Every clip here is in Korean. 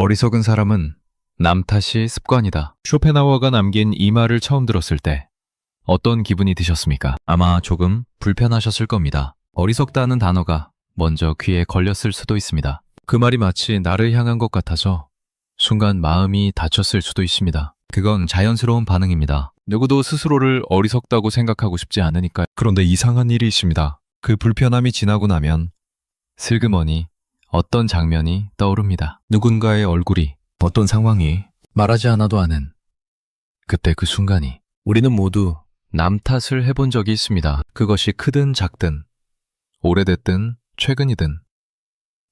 어리석은 사람은 남 탓이 습관이다. 쇼펜하우어가 남긴 이 말을 처음 들었을 때 어떤 기분이 드셨습니까? 아마 조금 불편하셨을 겁니다. 어리석다는 단어가 먼저 귀에 걸렸을 수도 있습니다. 그 말이 마치 나를 향한 것 같아서 순간 마음이 다쳤을 수도 있습니다. 그건 자연스러운 반응입니다. 누구도 스스로를 어리석다고 생각하고 싶지 않으니까요. 그런데 이상한 일이 있습니다. 그 불편함이 지나고 나면 슬그머니 어떤 장면이 떠오릅니다. 누군가의 얼굴이, 어떤 상황이, 말하지 않아도 아는 그때 그 순간이. 우리는 모두 남 탓을 해본 적이 있습니다. 그것이 크든 작든, 오래됐든 최근이든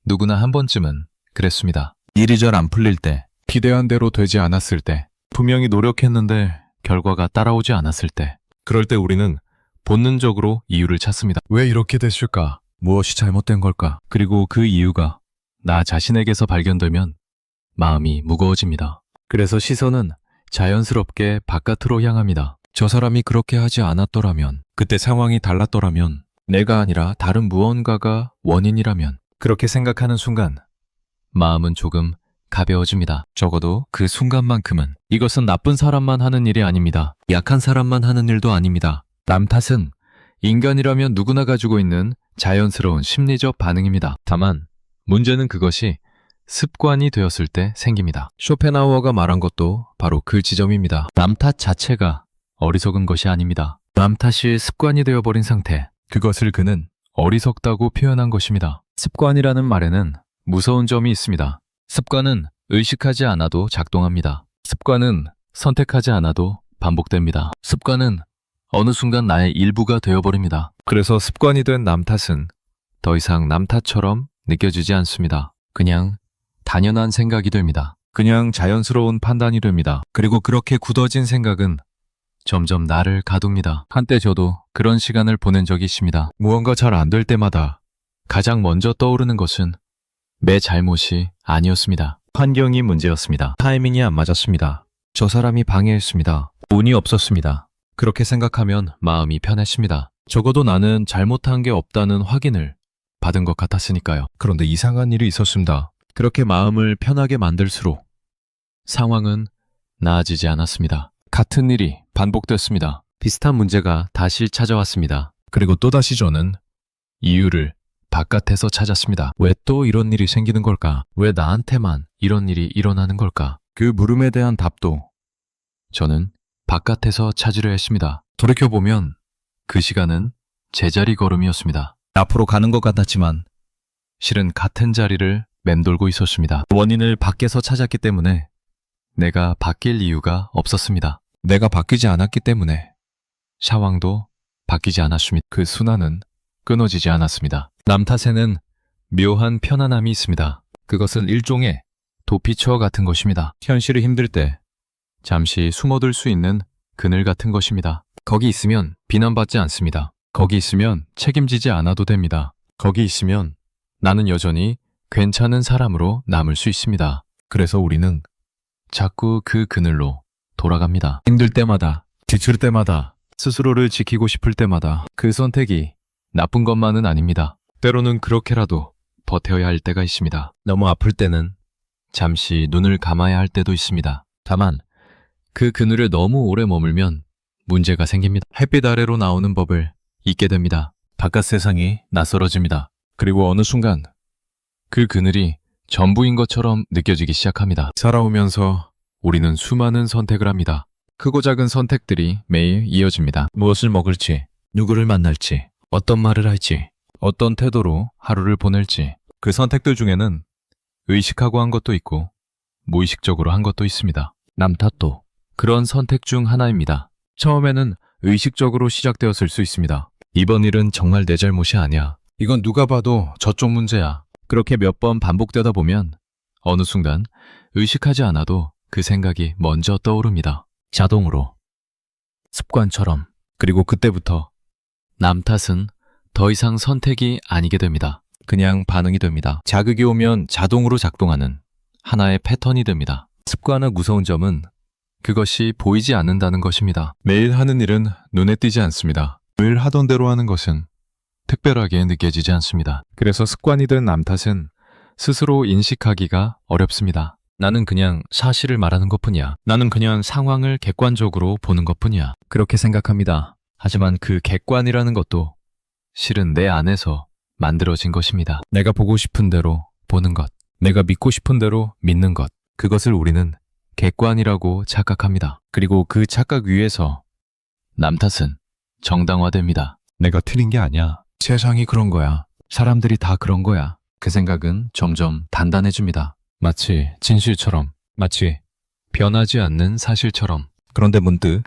누구나 한 번쯤은 그랬습니다. 일이 잘 안 풀릴 때, 기대한 대로 되지 않았을 때, 분명히 노력했는데 결과가 따라오지 않았을 때, 그럴 때 우리는 본능적으로 이유를 찾습니다. 왜 이렇게 됐을까? 무엇이 잘못된 걸까? 그리고 그 이유가 나 자신에게서 발견되면 마음이 무거워집니다. 그래서 시선은 자연스럽게 바깥으로 향합니다. 저 사람이 그렇게 하지 않았더라면, 그때 상황이 달랐더라면, 내가 아니라 다른 무언가가 원인이라면, 그렇게 생각하는 순간 마음은 조금 가벼워집니다. 적어도 그 순간만큼은. 이것은 나쁜 사람만 하는 일이 아닙니다. 약한 사람만 하는 일도 아닙니다. 남 탓은 인간이라면 누구나 가지고 있는 자연스러운 심리적 반응입니다. 다만 문제는 그것이 습관이 되었을 때 생깁니다. 쇼펜하우어가 말한 것도 바로 그 지점입니다. 남 탓 자체가 어리석은 것이 아닙니다. 남 탓이 습관이 되어버린 상태, 그것을 그는 어리석다고 표현한 것입니다. 습관이라는 말에는 무서운 점이 있습니다. 습관은 의식하지 않아도 작동합니다. 습관은 선택하지 않아도 반복됩니다. 습관은 어느 순간 나의 일부가 되어버립니다. 그래서 습관이 된 남 탓은 더 이상 남 탓처럼 느껴지지 않습니다. 그냥 당연한 생각이 됩니다. 그냥 자연스러운 판단이 됩니다. 그리고 그렇게 굳어진 생각은 점점 나를 가둡니다. 한때 저도 그런 시간을 보낸 적이 있습니다. 무언가 잘 안 될 때마다 가장 먼저 떠오르는 것은 내 잘못이 아니었습니다. 환경이 문제였습니다. 타이밍이 안 맞았습니다. 저 사람이 방해했습니다. 운이 없었습니다. 그렇게 생각하면 마음이 편해집니다. 적어도 나는 잘못한 게 없다는 확인을 받은 것 같았으니까요. 그런데 이상한 일이 있었습니다. 그렇게 마음을 편하게 만들수록 상황은 나아지지 않았습니다. 같은 일이 반복됐습니다. 비슷한 문제가 다시 찾아왔습니다. 그리고 또다시 저는 이유를 바깥에서 찾았습니다. 왜 또 이런 일이 생기는 걸까? 왜 나한테만 이런 일이 일어나는 걸까? 그 물음에 대한 답도 저는 바깥에서 찾으려 했습니다. 돌이켜보면 그 시간은 제자리 걸음이었습니다. 앞으로 가는 것 같았지만 실은 같은 자리를 맴돌고 있었습니다. 원인을 밖에서 찾았기 때문에 내가 바뀔 이유가 없었습니다. 내가 바뀌지 않았기 때문에 상황도 바뀌지 않았습니다. 그 순환은 끊어지지 않았습니다. 남 탓에는 묘한 편안함이 있습니다. 그것은 일종의 도피처 같은 것입니다. 현실이 힘들 때 잠시 숨어들 수 있는 그늘 같은 것입니다. 거기 있으면 비난받지 않습니다. 거기 있으면 책임지지 않아도 됩니다. 거기 있으면 나는 여전히 괜찮은 사람으로 남을 수 있습니다. 그래서 우리는 자꾸 그 그늘로 돌아갑니다. 힘들 때마다, 지칠 때마다, 스스로를 지키고 싶을 때마다 그 선택이 나쁜 것만은 아닙니다. 때로는 그렇게라도 버텨야 할 때가 있습니다. 너무 아플 때는 잠시 눈을 감아야 할 때도 있습니다. 다만 그 그늘에 너무 오래 머물면 문제가 생깁니다. 햇빛 아래로 나오는 법을 잊게 됩니다. 바깥 세상이 낯설어집니다. 그리고 어느 순간 그 그늘이 전부인 것처럼 느껴지기 시작합니다. 살아오면서 우리는 수많은 선택을 합니다. 크고 작은 선택들이 매일 이어집니다. 무엇을 먹을지, 누구를 만날지, 어떤 말을 할지, 어떤 태도로 하루를 보낼지. 그 선택들 중에는 의식하고 한 것도 있고 무의식적으로 한 것도 있습니다. 남 탓도 그런 선택 중 하나입니다. 처음에는 의식적으로 시작되었을 수 있습니다. 이번 일은 정말 내 잘못이 아니야. 이건 누가 봐도 저쪽 문제야. 그렇게 몇 번 반복되다 보면 어느 순간 의식하지 않아도 그 생각이 먼저 떠오릅니다. 자동으로. 습관처럼. 그리고 그때부터 남 탓은 더 이상 선택이 아니게 됩니다. 그냥 반응이 됩니다. 자극이 오면 자동으로 작동하는 하나의 패턴이 됩니다. 습관의 무서운 점은 그것이 보이지 않는다는 것입니다. 매일 하는 일은 눈에 띄지 않습니다. 늘 하던 대로 하는 것은 특별하게 느껴지지 않습니다. 그래서 습관이 된 남 탓은 스스로 인식하기가 어렵습니다. 나는 그냥 사실을 말하는 것뿐이야. 나는 그냥 상황을 객관적으로 보는 것뿐이야. 그렇게 생각합니다. 하지만 그 객관이라는 것도 실은 내 안에서 만들어진 것입니다. 내가 보고 싶은 대로 보는 것, 내가 믿고 싶은 대로 믿는 것, 그것을 우리는 객관이라고 착각합니다. 그리고 그 착각 위에서 남 탓은 정당화됩니다. 내가 틀린 게 아니야. 세상이 그런 거야. 사람들이 다 그런 거야. 그 생각은 점점 단단해집니다. 마치 진실처럼, 마치 변하지 않는 사실처럼. 그런데 문득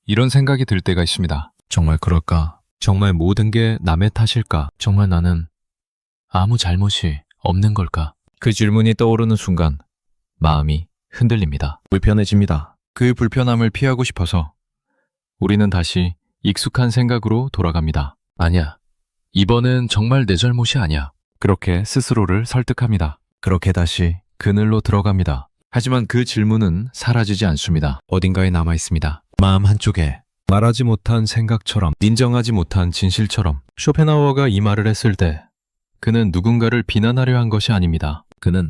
이런 생각이 들 때가 있습니다. 정말 그럴까? 정말 모든 게 남의 탓일까? 정말 나는 아무 잘못이 없는 걸까? 그 질문이 떠오르는 순간 마음이 흔들립니다. 불편해집니다. 그 불편함을 피하고 싶어서 우리는 다시 익숙한 생각으로 돌아갑니다. 아니야. 이번엔 정말 내 잘못이 아니야. 그렇게 스스로를 설득합니다. 그렇게 다시 그늘로 들어갑니다. 하지만 그 질문은 사라지지 않습니다. 어딘가에 남아 있습니다. 마음 한쪽에 말하지 못한 생각처럼, 인정하지 못한 진실처럼. 쇼펜하우어가 이 말을 했을 때 그는 누군가를 비난하려 한 것이 아닙니다. 그는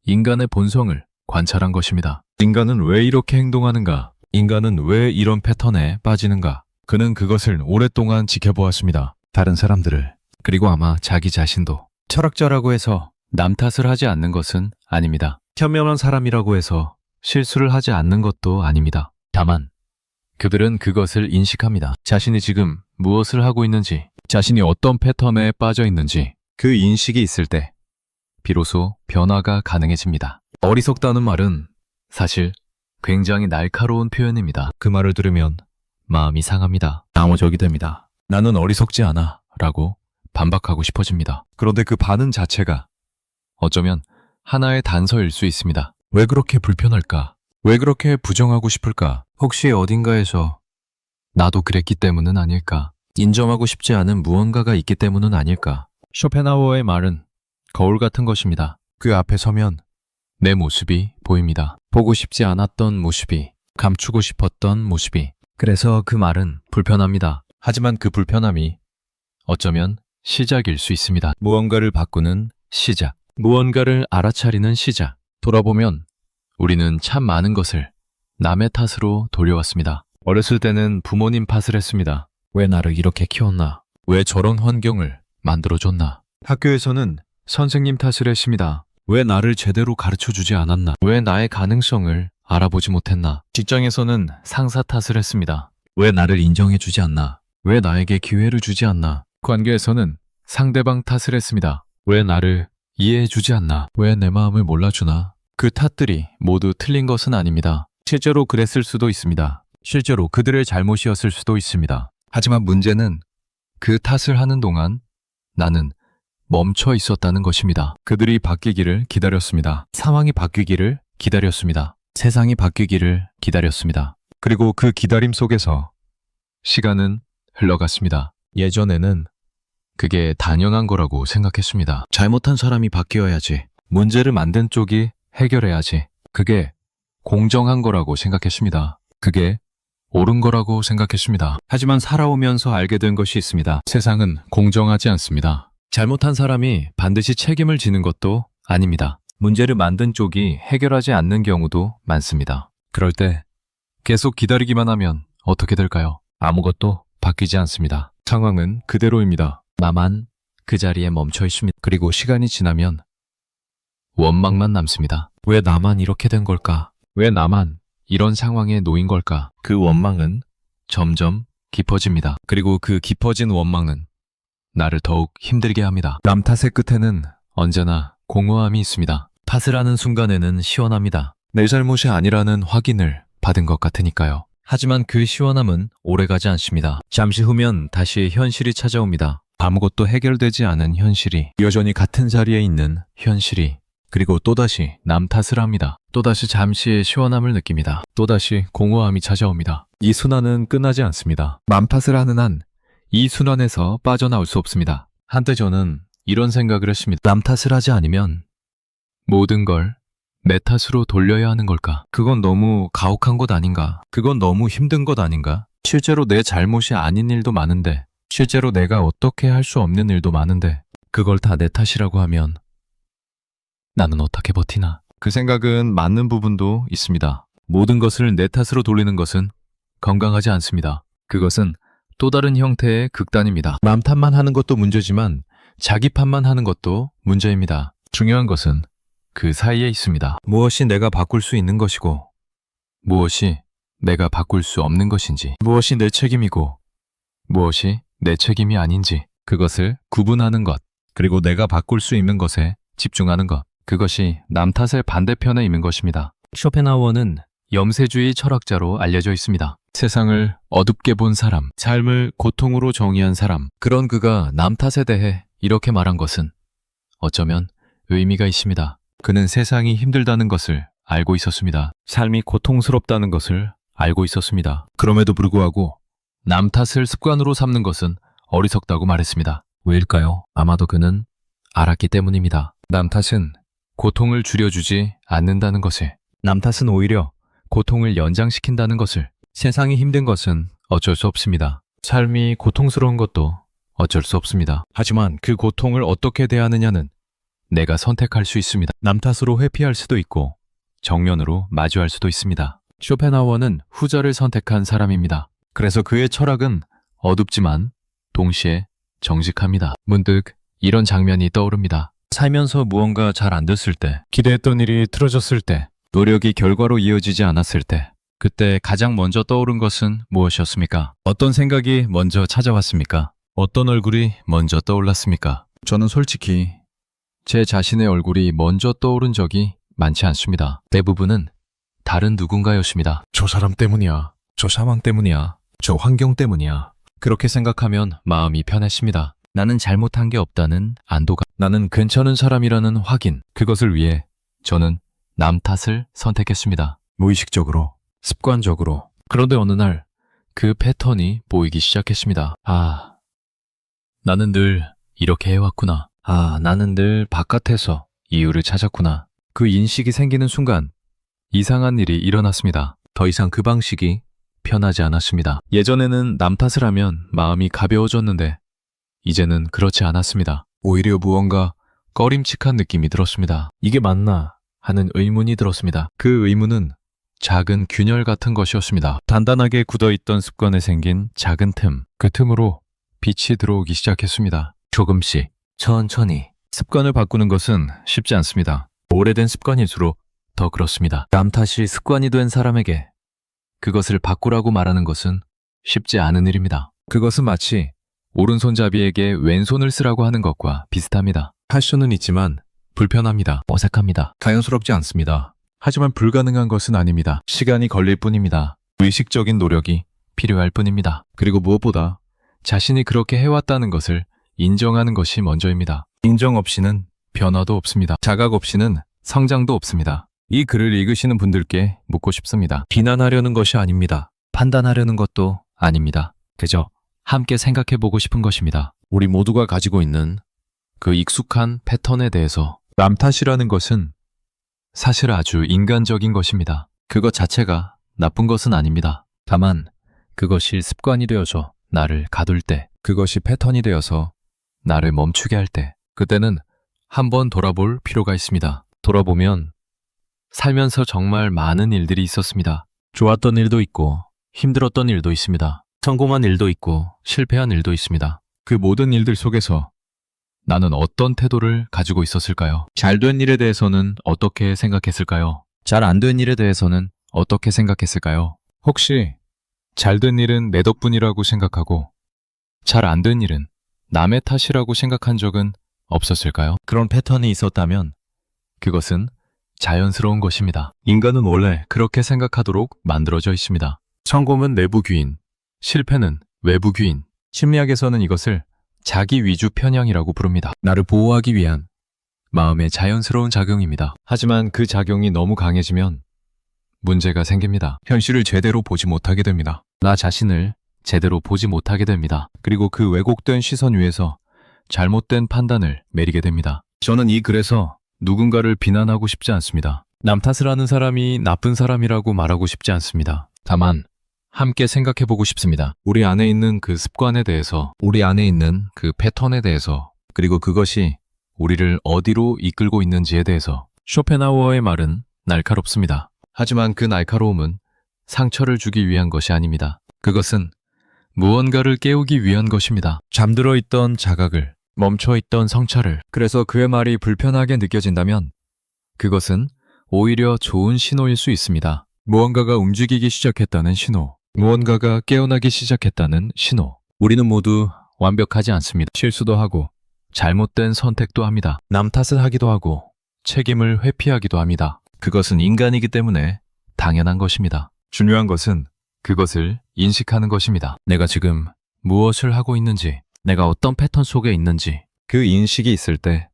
인간의 본성을 관찰한 것입니다. 인간은 왜 이렇게 행동하는가? 인간은 왜 이런 패턴에 빠지는가? 그는 그것을 오랫동안 지켜보았습니다. 다른 사람들을, 그리고 아마 자기 자신도. 철학자라고 해서 남 탓을 하지 않는 것은 아닙니다. 현명한 사람이라고 해서 실수를 하지 않는 것도 아닙니다. 다만 그들은 그것을 인식합니다. 자신이 지금 무엇을 하고 있는지, 자신이 어떤 패턴에 빠져 있는지, 그 인식이 있을 때 비로소 변화가 가능해집니다. 어리석다는 말은 사실 굉장히 날카로운 표현입니다. 그 말을 들으면 마음이 상합니다. 방어적이 됩니다. 나는 어리석지 않아 라고 반박하고 싶어집니다. 그런데 그 반응 자체가 어쩌면 하나의 단서일 수 있습니다. 왜 그렇게 불편할까? 왜 그렇게 부정하고 싶을까? 혹시 어딘가에서 나도 그랬기 때문은 아닐까? 인정하고 싶지 않은 무언가가 있기 때문은 아닐까? 쇼펜하우어의 말은 거울 같은 것입니다. 그 앞에 서면 내 모습이 보입니다. 보고 싶지 않았던 모습이, 감추고 싶었던 모습이. 그래서 그 말은 불편합니다. 하지만 그 불편함이 어쩌면 시작일 수 있습니다. 무언가를 바꾸는 시작, 무언가를 알아차리는 시작. 돌아보면 우리는 참 많은 것을 남의 탓으로 돌려왔습니다. 어렸을 때는 부모님 탓을 했습니다. 왜 나를 이렇게 키웠나? 왜 저런 환경을 만들어줬나? 학교에서는 선생님 탓을 했습니다. 왜 나를 제대로 가르쳐주지 않았나? 왜 나의 가능성을 알아보지 못했나? 직장에서는 상사 탓을 했습니다. 왜 나를 인정해주지 않나? 왜 나에게 기회를 주지 않나? 관계에서는 상대방 탓을 했습니다. 왜 나를 이해해주지 않나? 왜 내 마음을 몰라주나? 그 탓들이 모두 틀린 것은 아닙니다. 실제로 그랬을 수도 있습니다. 실제로 그들의 잘못이었을 수도 있습니다. 하지만 문제는 그 탓을 하는 동안 나는 멈춰 있었다는 것입니다. 그들이 바뀌기를 기다렸습니다. 상황이 바뀌기를 기다렸습니다. 세상이 바뀌기를 기다렸습니다. 그리고 그 기다림 속에서 시간은 흘러갔습니다. 예전에는 그게 당연한 거라고 생각했습니다. 잘못한 사람이 바뀌어야지. 문제를 만든 쪽이 해결해야지. 그게 공정한 거라고 생각했습니다. 그게 옳은 거라고 생각했습니다. 하지만 살아오면서 알게 된 것이 있습니다. 세상은 공정하지 않습니다. 잘못한 사람이 반드시 책임을 지는 것도 아닙니다. 문제를 만든 쪽이 해결하지 않는 경우도 많습니다. 그럴 때 계속 기다리기만 하면 어떻게 될까요? 아무것도 바뀌지 않습니다. 상황은 그대로입니다. 나만 그 자리에 멈춰 있습니다. 그리고 시간이 지나면 원망만 남습니다. 왜 나만 이렇게 된 걸까? 왜 나만 이런 상황에 놓인 걸까? 그 원망은 점점 깊어집니다. 그리고 그 깊어진 원망은 나를 더욱 힘들게 합니다. 남 탓의 끝에는 언제나 공허함이 있습니다. 탓을 하는 순간에는 시원합니다. 내 잘못이 아니라는 확인을 받은 것 같으니까요. 하지만 그 시원함은 오래가지 않습니다. 잠시 후면 다시 현실이 찾아옵니다. 아무것도 해결되지 않은 현실이, 여전히 같은 자리에 있는 현실이, 그리고 또다시 남 탓을 합니다. 또다시 잠시의 시원함을 느낍니다. 또다시 공허함이 찾아옵니다. 이 순환은 끝나지 않습니다. 남 탓을 하는 한 이 순환에서 빠져나올 수 없습니다. 한때 저는 이런 생각을 했습니다. 남 탓을 하지 않으면 모든 걸 내 탓으로 돌려야 하는 걸까? 그건 너무 가혹한 것 아닌가? 그건 너무 힘든 것 아닌가? 실제로 내 잘못이 아닌 일도 많은데, 실제로 내가 어떻게 할 수 없는 일도 많은데, 그걸 다 내 탓이라고 하면 나는 어떻게 버티나? 그 생각은 맞는 부분도 있습니다. 모든 것을 내 탓으로 돌리는 것은 건강하지 않습니다. 그것은 또 다른 형태의 극단입니다. 남 탓만 하는 것도 문제지만 자기 탓만 하는 것도 문제입니다. 중요한 것은 그 사이에 있습니다. 무엇이 내가 바꿀 수 있는 것이고 무엇이 내가 바꿀 수 없는 것인지, 무엇이 내 책임이고 무엇이 내 책임이 아닌지, 그것을 구분하는 것, 그리고 내가 바꿀 수 있는 것에 집중하는 것, 그것이 남 탓의 반대편에 있는 것입니다. 쇼펜하우어는 염세주의 철학자로 알려져 있습니다. 세상을 어둡게 본 사람, 삶을 고통으로 정의한 사람, 그런 그가 남 탓에 대해 이렇게 말한 것은 어쩌면 의미가 있습니다. 그는 세상이 힘들다는 것을 알고 있었습니다. 삶이 고통스럽다는 것을 알고 있었습니다. 그럼에도 불구하고 남 탓을 습관으로 삼는 것은 어리석다고 말했습니다. 왜일까요? 아마도 그는 알았기 때문입니다. 남 탓은 고통을 줄여주지 않는다는 것을, 남 탓은 오히려 고통을 연장시킨다는 것을, 세상이 힘든 것은 어쩔 수 없습니다. 삶이 고통스러운 것도 어쩔 수 없습니다. 하지만 그 고통을 어떻게 대하느냐는 내가 선택할 수 있습니다. 남 탓으로 회피할 수도 있고 정면으로 마주할 수도 있습니다. 쇼펜하우어는 후자를 선택한 사람입니다. 그래서 그의 철학은 어둡지만 동시에 정직합니다. 문득 이런 장면이 떠오릅니다. 살면서 무언가 잘 안 됐을 때, 기대했던 일이 틀어졌을 때, 노력이 결과로 이어지지 않았을 때, 그때 가장 먼저 떠오른 것은 무엇이었습니까? 어떤 생각이 먼저 찾아왔습니까? 어떤 얼굴이 먼저 떠올랐습니까? 저는 솔직히 제 자신의 얼굴이 먼저 떠오른 적이 많지 않습니다. 대부분은 다른 누군가였습니다. 저 사람 때문이야. 저 상황 때문이야. 저 환경 때문이야. 그렇게 생각하면 마음이 편했습니다. 나는 잘못한 게 없다는 안도감, 나는 괜찮은 사람이라는 확인, 그것을 위해 저는 남 탓을 선택했습니다. 무의식적으로, 습관적으로. 그런데 어느 날 그 패턴이 보이기 시작했습니다. 나는 늘 이렇게 해왔구나. 나는 늘 바깥에서 이유를 찾았구나. 그 인식이 생기는 순간 이상한 일이 일어났습니다. 더 이상 그 방식이 편하지 않았습니다. 예전에는 남 탓을 하면 마음이 가벼워졌는데 이제는 그렇지 않았습니다. 오히려 무언가 꺼림칙한 느낌이 들었습니다. 이게 맞나 하는 의문이 들었습니다. 그 의문은 작은 균열 같은 것이었습니다. 단단하게 굳어있던 습관에 생긴 작은 틈, 그 틈으로 빛이 들어오기 시작했습니다. 조금씩, 천천히. 습관을 바꾸는 것은 쉽지 않습니다. 오래된 습관일수록 더 그렇습니다. 남 탓이 습관이 된 사람에게 그것을 바꾸라고 말하는 것은 쉽지 않은 일입니다. 그것은 마치 오른손잡이에게 왼손을 쓰라고 하는 것과 비슷합니다. 할 수는 있지만 불편합니다. 어색합니다. 자연스럽지 않습니다. 하지만 불가능한 것은 아닙니다. 시간이 걸릴 뿐입니다. 의식적인 노력이 필요할 뿐입니다. 그리고 무엇보다 자신이 그렇게 해왔다는 것을 인정하는 것이 먼저입니다. 인정 없이는 변화도 없습니다. 자각 없이는 성장도 없습니다. 이 글을 읽으시는 분들께 묻고 싶습니다. 비난하려는 것이 아닙니다. 판단하려는 것도 아닙니다. 그저 함께 생각해보고 싶은 것입니다. 우리 모두가 가지고 있는 그 익숙한 패턴에 대해서 남 탓이라는 것은 사실 아주 인간적인 것입니다. 그것 자체가 나쁜 것은 아닙니다. 다만 그것이 습관이 되어서 나를 가둘 때, 그것이 패턴이 되어서 나를 멈추게 할 때, 그때는 한번 돌아볼 필요가 있습니다. 돌아보면 살면서 정말 많은 일들이 있었습니다. 좋았던 일도 있고 힘들었던 일도 있습니다. 성공한 일도 있고 실패한 일도 있습니다. 그 모든 일들 속에서 나는 어떤 태도를 가지고 있었을까요? 잘된 일에 대해서는 어떻게 생각했을까요? 잘 안 된 일에 대해서는 어떻게 생각했을까요? 혹시 잘된 일은 내 덕분이라고 생각하고 잘 안 된 일은 남의 탓이라고 생각한 적은 없었을까요? 그런 패턴이 있었다면 그것은 자연스러운 것입니다. 인간은 원래 그렇게 생각하도록 만들어져 있습니다. 성공은 내부 귀인, 실패는 외부 귀인. 심리학에서는 이것을 자기 위주 편향이라고 부릅니다. 나를 보호하기 위한 마음의 자연스러운 작용입니다. 하지만 그 작용이 너무 강해지면 문제가 생깁니다. 현실을 제대로 보지 못하게 됩니다. 나 자신을 제대로 보지 못하게 됩니다. 그리고 그 왜곡된 시선 위에서 잘못된 판단을 내리게 됩니다. 저는 이 글에서 누군가를 비난하고 싶지 않습니다. 남 탓을 하는 사람이 나쁜 사람이라고 말하고 싶지 않습니다. 다만 함께 생각해보고 싶습니다. 우리 안에 있는 그 습관에 대해서, 우리 안에 있는 그 패턴에 대해서, 그리고 그것이 우리를 어디로 이끌고 있는지에 대해서 쇼펜하우어의 말은 날카롭습니다. 하지만 그 날카로움은 상처를 주기 위한 것이 아닙니다. 그것은 무언가를 깨우기 위한 것입니다. 잠들어 있던 자각을, 멈춰 있던 성찰을. 그래서 그의 말이 불편하게 느껴진다면 그것은 오히려 좋은 신호일 수 있습니다. 무언가가 움직이기 시작했다는 신호, 무언가가 깨어나기 시작했다는 신호. 우리는 모두 완벽하지 않습니다. 실수도 하고 잘못된 선택도 합니다. 남 탓을 하기도 하고 책임을 회피하기도 합니다. 그것은 인간이기 때문에 당연한 것입니다. 중요한 것은 그것을 인식하는 것입니다. 내가 지금 무엇을 하고 있는지, 내가 어떤 패턴 속에 있는지, 그 인식이 있을 때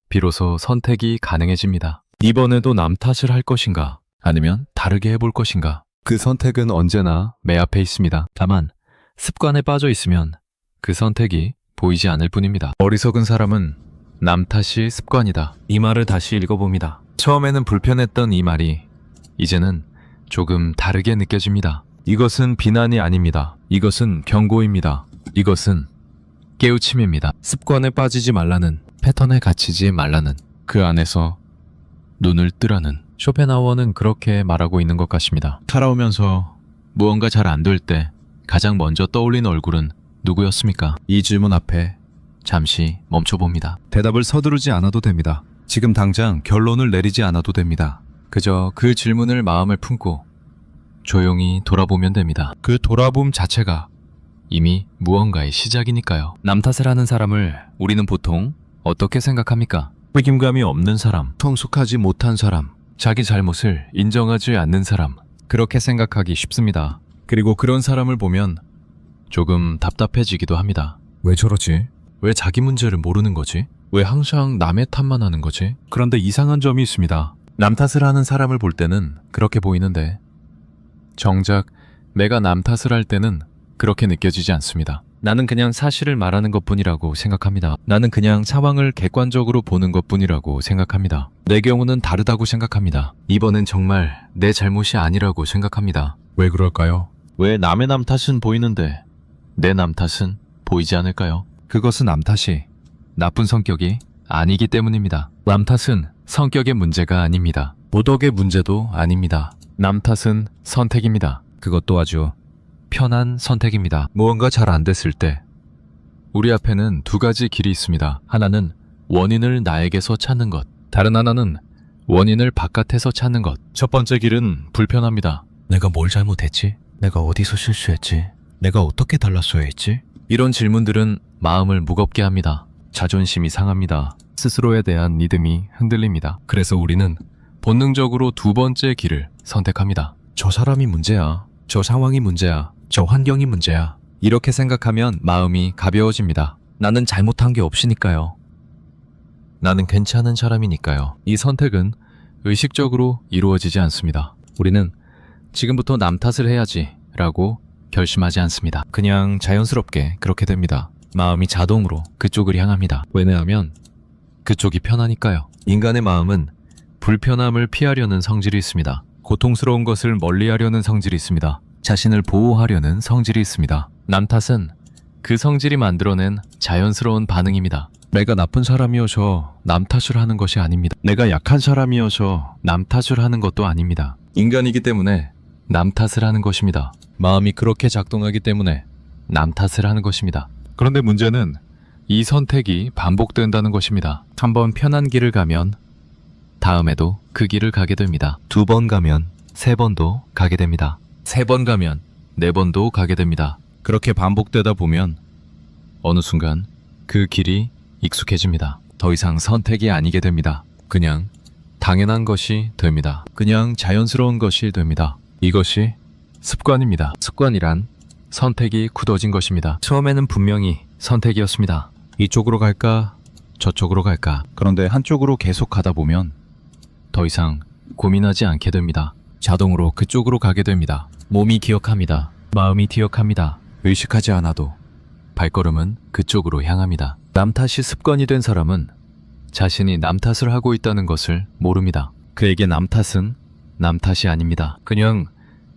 비로소 선택이 가능해집니다. 이번에도 남 탓을 할 것인가, 아니면 다르게 해볼 것인가. 그 선택은 언제나 매 앞에 있습니다. 다만 습관에 빠져 있으면 그 선택이 보이지 않을 뿐입니다. 어리석은 사람은 남 탓이 습관이다. 이 말을 다시 읽어봅니다. 처음에는 불편했던 이 말이 이제는 조금 다르게 느껴집니다. 이것은 비난이 아닙니다. 이것은 경고입니다. 이것은 깨우침입니다. 습관에 빠지지 말라는, 패턴에 갇히지 말라는, 그 안에서 눈을 뜨라는. 쇼펜하우어는 그렇게 말하고 있는 것 같습니다. 살아오면서 무언가 잘 안 될 때 가장 먼저 떠올린 얼굴은 누구였습니까? 이 질문 앞에 잠시 멈춰봅니다. 대답을 서두르지 않아도 됩니다. 지금 당장 결론을 내리지 않아도 됩니다. 그저 그 질문을 마음을 품고 조용히 돌아보면 됩니다. 그 돌아봄 자체가 이미 무언가의 시작이니까요. 남 탓을 하는 사람을 우리는 보통 어떻게 생각합니까? 책임감이 없는 사람, 성숙하지 못한 사람, 자기 잘못을 인정하지 않는 사람, 그렇게 생각하기 쉽습니다. 그리고 그런 사람을 보면 조금 답답해지기도 합니다. 왜 저러지? 왜 자기 문제를 모르는 거지? 왜 항상 남의 탓만 하는 거지? 그런데 이상한 점이 있습니다. 남 탓을 하는 사람을 볼 때는 그렇게 보이는데 정작 내가 남 탓을 할 때는 그렇게 느껴지지 않습니다. 나는 그냥 사실을 말하는 것뿐이라고 생각합니다. 나는 그냥 상황을 객관적으로 보는 것뿐이라고 생각합니다. 내 경우는 다르다고 생각합니다. 이번엔 정말 내 잘못이 아니라고 생각합니다. 왜 그럴까요? 왜 남의 남 탓은 보이는데 내 남 탓은 보이지 않을까요? 그것은 남 탓이 나쁜 성격이 아니기 때문입니다. 남 탓은 성격의 문제가 아닙니다. 도덕의 문제도 아닙니다. 남 탓은 선택입니다. 그것도 아주 편한 선택입니다. 무언가 잘 안 됐을 때 우리 앞에는 두 가지 길이 있습니다. 하나는 원인을 나에게서 찾는 것, 다른 하나는 원인을 바깥에서 찾는 것. 첫 번째 길은 불편합니다. 내가 뭘 잘못했지? 내가 어디서 실수했지? 내가 어떻게 달랐어야 했지? 이런 질문들은 마음을 무겁게 합니다. 자존심이 상합니다. 스스로에 대한 믿음이 흔들립니다. 그래서 우리는 본능적으로 두 번째 길을 선택합니다. 저 사람이 문제야. 저 상황이 문제야. 저 환경이 문제야. 이렇게 생각하면 마음이 가벼워집니다. 나는 잘못한 게 없으니까요. 나는 괜찮은 사람이니까요. 이 선택은 의식적으로 이루어지지 않습니다. 우리는 지금부터 남 탓을 해야지 라고 결심하지 않습니다. 그냥 자연스럽게 그렇게 됩니다. 마음이 자동으로 그쪽을 향합니다. 왜냐하면 그쪽이 편하니까요. 인간의 마음은 불편함을 피하려는 성질이 있습니다. 고통스러운 것을 멀리하려는 성질이 있습니다. 자신을 보호하려는 성질이 있습니다. 남 탓은 그 성질이 만들어낸 자연스러운 반응입니다. 내가 나쁜 사람이어서 남 탓을 하는 것이 아닙니다. 내가 약한 사람이어서 남 탓을 하는 것도 아닙니다. 인간이기 때문에 남 탓을 하는 것입니다. 마음이 그렇게 작동하기 때문에 남 탓을 하는 것입니다. 그런데 문제는 이 선택이 반복된다는 것입니다. 한번 편한 길을 가면 다음에도 그 길을 가게 됩니다. 두 번 가면 세 번도 가게 됩니다. 세 번 가면 네 번도 가게 됩니다. 그렇게 반복되다 보면 어느 순간 그 길이 익숙해집니다. 더 이상 선택이 아니게 됩니다. 그냥 당연한 것이 됩니다. 그냥 자연스러운 것이 됩니다. 이것이 습관입니다. 습관이란 선택이 굳어진 것입니다. 처음에는 분명히 선택이었습니다. 이쪽으로 갈까? 저쪽으로 갈까? 그런데 한쪽으로 계속 가다 보면 더 이상 고민하지 않게 됩니다. 자동으로 그쪽으로 가게 됩니다. 몸이 기억합니다. 마음이 기억합니다. 의식하지 않아도 발걸음은 그쪽으로 향합니다. 남 탓이 습관이 된 사람은 자신이 남 탓을 하고 있다는 것을 모릅니다. 그에게 남 탓은 남 탓이 아닙니다. 그냥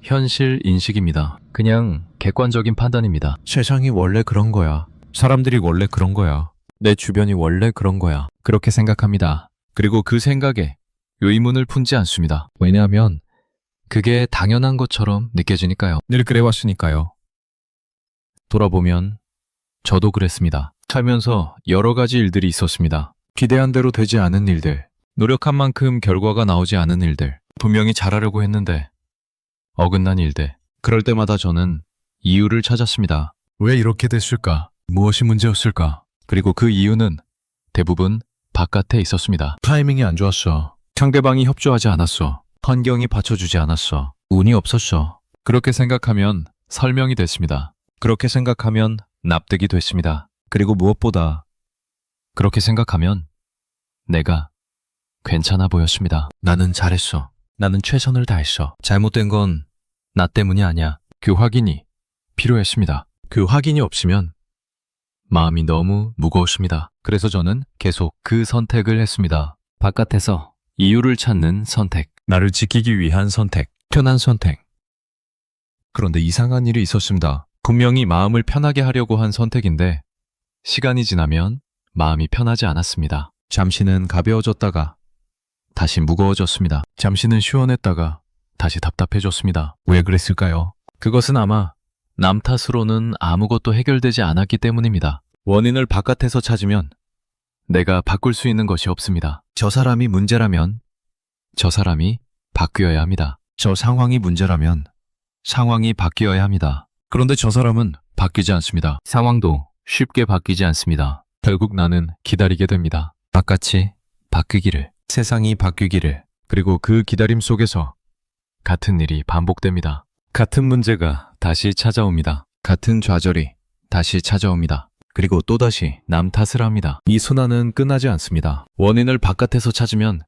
현실 인식입니다. 그냥 객관적인 판단입니다. 세상이 원래 그런 거야. 사람들이 원래 그런 거야. 내 주변이 원래 그런 거야. 그렇게 생각합니다. 그리고 그 생각에 의문을 품지 않습니다. 왜냐하면 그게 당연한 것처럼 느껴지니까요. 늘 그래왔으니까요. 돌아보면 저도 그랬습니다. 살면서 여러 가지 일들이 있었습니다. 기대한 대로 되지 않은 일들, 노력한 만큼 결과가 나오지 않은 일들, 분명히 잘하려고 했는데 어긋난 일들. 그럴 때마다 저는 이유를 찾았습니다. 왜 이렇게 됐을까? 무엇이 문제였을까? 그리고 그 이유는 대부분 바깥에 있었습니다. 타이밍이 안 좋았어. 상대방이 협조하지 않았어. 환경이 받쳐주지 않았어. 운이 없었어. 그렇게 생각하면 설명이 됐습니다. 그렇게 생각하면 납득이 됐습니다. 그리고 무엇보다 그렇게 생각하면 내가 괜찮아 보였습니다. 나는 잘했어. 나는 최선을 다했어. 잘못된 건 나 때문이 아니야. 그 확인이 필요했습니다. 그 확인이 없으면 마음이 너무 무거웠습니다. 그래서 저는 계속 그 선택을 했습니다. 바깥에서 이유를 찾는 선택. 나를 지키기 위한 선택. 편한 선택. 그런데 이상한 일이 있었습니다. 분명히 마음을 편하게 하려고 한 선택인데 시간이 지나면 마음이 편하지 않았습니다. 잠시는 가벼워졌다가 다시 무거워졌습니다. 잠시는 시원했다가 다시 답답해졌습니다. 왜 그랬을까요? 그것은 아마 남 탓으로는 아무것도 해결되지 않았기 때문입니다. 원인을 바깥에서 찾으면 내가 바꿀 수 있는 것이 없습니다. 저 사람이 문제라면 저 사람이 바뀌어야 합니다. 저 상황이 문제라면 상황이 바뀌어야 합니다. 그런데 저 사람은 바뀌지 않습니다. 상황도 쉽게 바뀌지 않습니다. 결국 나는 기다리게 됩니다. 바깥이 바뀌기를, 세상이 바뀌기를, 그리고 그 기다림 속에서 같은 일이 반복됩니다. 같은 문제가 다시 찾아옵니다. 같은 좌절이 다시 찾아옵니다. 그리고 또다시 남 탓을 합니다. 이 순환은 끝나지 않습니다. 원인을 바깥에서 찾으면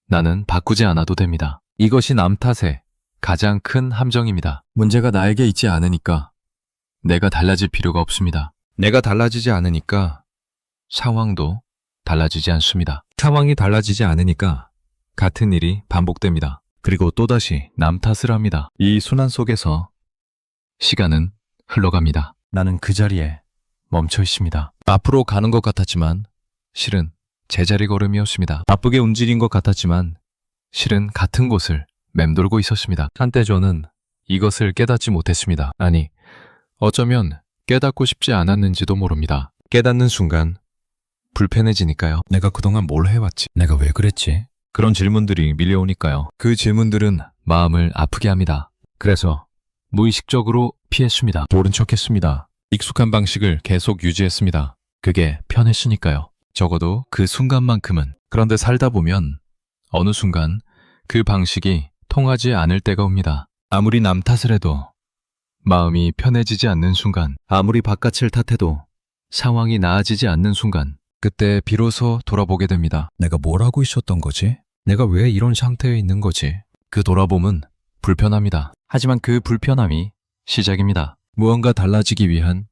나는 바꾸지 않아도 됩니다. 이것이 남 탓의 가장 큰 함정입니다. 문제가 나에게 있지 않으니까 내가 달라질 필요가 없습니다. 내가 달라지지 않으니까 상황도 달라지지 않습니다. 상황이 달라지지 않으니까 같은 일이 반복됩니다. 그리고 또다시 남 탓을 합니다. 이 순환 속에서 시간은 흘러갑니다. 나는 그 자리에 멈춰 있습니다. 앞으로 가는 것 같았지만 실은 제자리 걸음이었습니다. 바쁘게 움직인 것 같았지만 실은 같은 곳을 맴돌고 있었습니다. 한때 저는 이것을 깨닫지 못했습니다. 아니, 어쩌면 깨닫고 싶지 않았는지도 모릅니다. 깨닫는 순간 불편해지니까요. 내가 그동안 뭘 해왔지? 내가 왜 그랬지? 그런 질문들이 밀려오니까요. 그 질문들은 마음을 아프게 합니다. 그래서 무의식적으로 피했습니다. 모른 척했습니다. 익숙한 방식을 계속 유지했습니다. 그게 편했으니까요. 적어도 그 순간만큼은. 그런데 살다 보면 어느 순간 그 방식이 통하지 않을 때가 옵니다. 아무리 남 탓을 해도 마음이 편해지지 않는 순간, 아무리 바깥을 탓해도 상황이 나아지지 않는 순간, 그때 비로소 돌아보게 됩니다. 내가 뭘 하고 있었던 거지? 내가 왜 이런 상태에 있는 거지? 그 돌아봄은 불편합니다. 하지만 그 불편함이 시작입니다. 무언가 달라지기 위한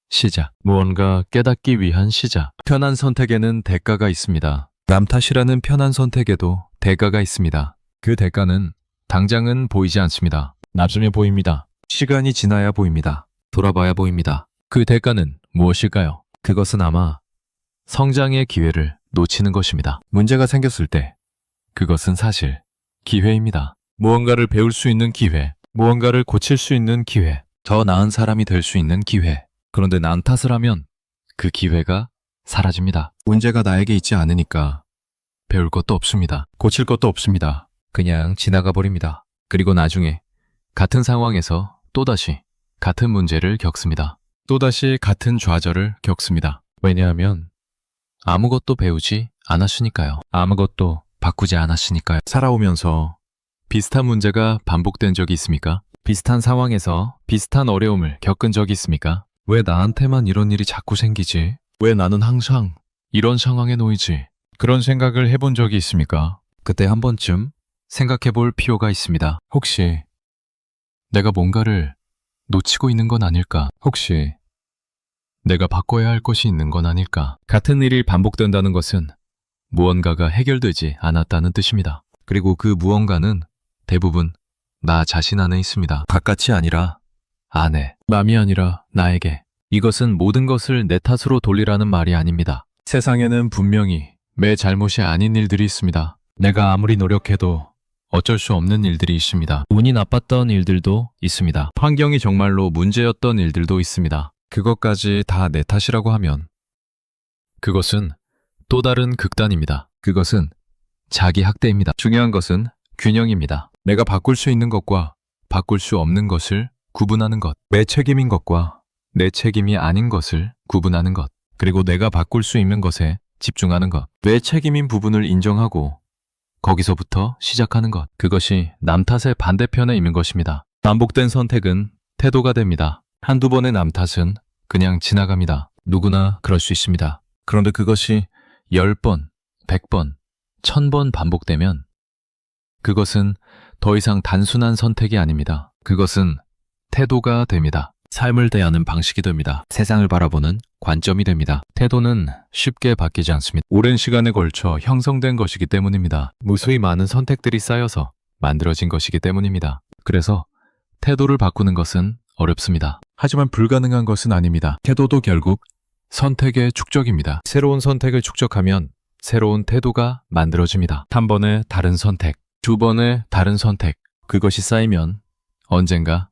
시작. 무언가 깨닫기 위한 시작. 편한 선택에는 대가가 있습니다. 남 탓이라는 편한 선택에도 대가가 있습니다. 그 대가는 당장은 보이지 않습니다. 나중에 보입니다. 시간이 지나야 보입니다. 돌아봐야 보입니다. 그 대가는 무엇일까요? 그것은 아마 성장의 기회를 놓치는 것입니다. 문제가 생겼을 때 그것은 사실 기회입니다. 무언가를 배울 수 있는 기회, 무언가를 고칠 수 있는 기회, 더 나은 사람이 될 수 있는 기회. 그런데 남 탓을 하면 그 기회가 사라집니다. 문제가 나에게 있지 않으니까 배울 것도 없습니다. 고칠 것도 없습니다. 그냥 지나가 버립니다. 그리고 나중에 같은 상황에서 또다시 같은 문제를 겪습니다. 또다시 같은 좌절을 겪습니다. 왜냐하면 아무것도 배우지 않았으니까요. 아무것도 바꾸지 않았으니까요. 살아오면서 비슷한 문제가 반복된 적이 있습니까? 비슷한 상황에서 비슷한 어려움을 겪은 적이 있습니까? 왜 나한테만 이런 일이 자꾸 생기지? 왜 나는 항상 이런 상황에 놓이지? 그런 생각을 해본 적이 있습니까? 그때 한 번쯤 생각해 볼 필요가 있습니다. 혹시 내가 뭔가를 놓치고 있는 건 아닐까? 혹시 내가 바꿔야 할 것이 있는 건 아닐까? 같은 일이 반복된다는 것은 무언가가 해결되지 않았다는 뜻입니다. 그리고 그 무언가는 대부분 나 자신 안에 있습니다. 바깥이 아니라 안에, 남이 아니라 나에게. 이것은 모든 것을 내 탓으로 돌리라는 말이 아닙니다. 세상에는 분명히 내 잘못이 아닌 일들이 있습니다. 내가 아무리 노력해도 어쩔 수 없는 일들이 있습니다. 운이 나빴던 일들도 있습니다. 환경이 정말로 문제였던 일들도 있습니다. 그것까지 다 내 탓이라고 하면 그것은 또 다른 극단입니다. 그것은 자기 학대입니다. 중요한 것은 균형입니다. 내가 바꿀 수 있는 것과 바꿀 수 없는 것을 구분하는 것. 내 책임인 것과 내 책임이 아닌 것을 구분하는 것. 그리고 내가 바꿀 수 있는 것에 집중하는 것. 내 책임인 부분을 인정하고 거기서부터 시작하는 것. 그것이 남 탓의 반대편에 있는 것입니다. 반복된 선택은 태도가 됩니다. 한두 번의 남 탓은 그냥 지나갑니다. 누구나 그럴 수 있습니다. 그런데 그것이 10번, 100번, 1000번 반복되면 그것은 더 이상 단순한 선택이 아닙니다. 그것은 태도가 됩니다. 삶을 대하는 방식이 됩니다. 세상을 바라보는 관점이 됩니다. 태도는 쉽게 바뀌지 않습니다. 오랜 시간에 걸쳐 형성된 것이기 때문입니다. 무수히 많은 선택들이 쌓여서 만들어진 것이기 때문입니다. 그래서 태도를 바꾸는 것은 어렵습니다. 하지만 불가능한 것은 아닙니다. 태도도 결국 선택의 축적입니다. 새로운 선택을 축적하면 새로운 태도가 만들어집니다. 한 번의 다른 선택, 두 번의 다른 선택, 그것이 쌓이면 언젠가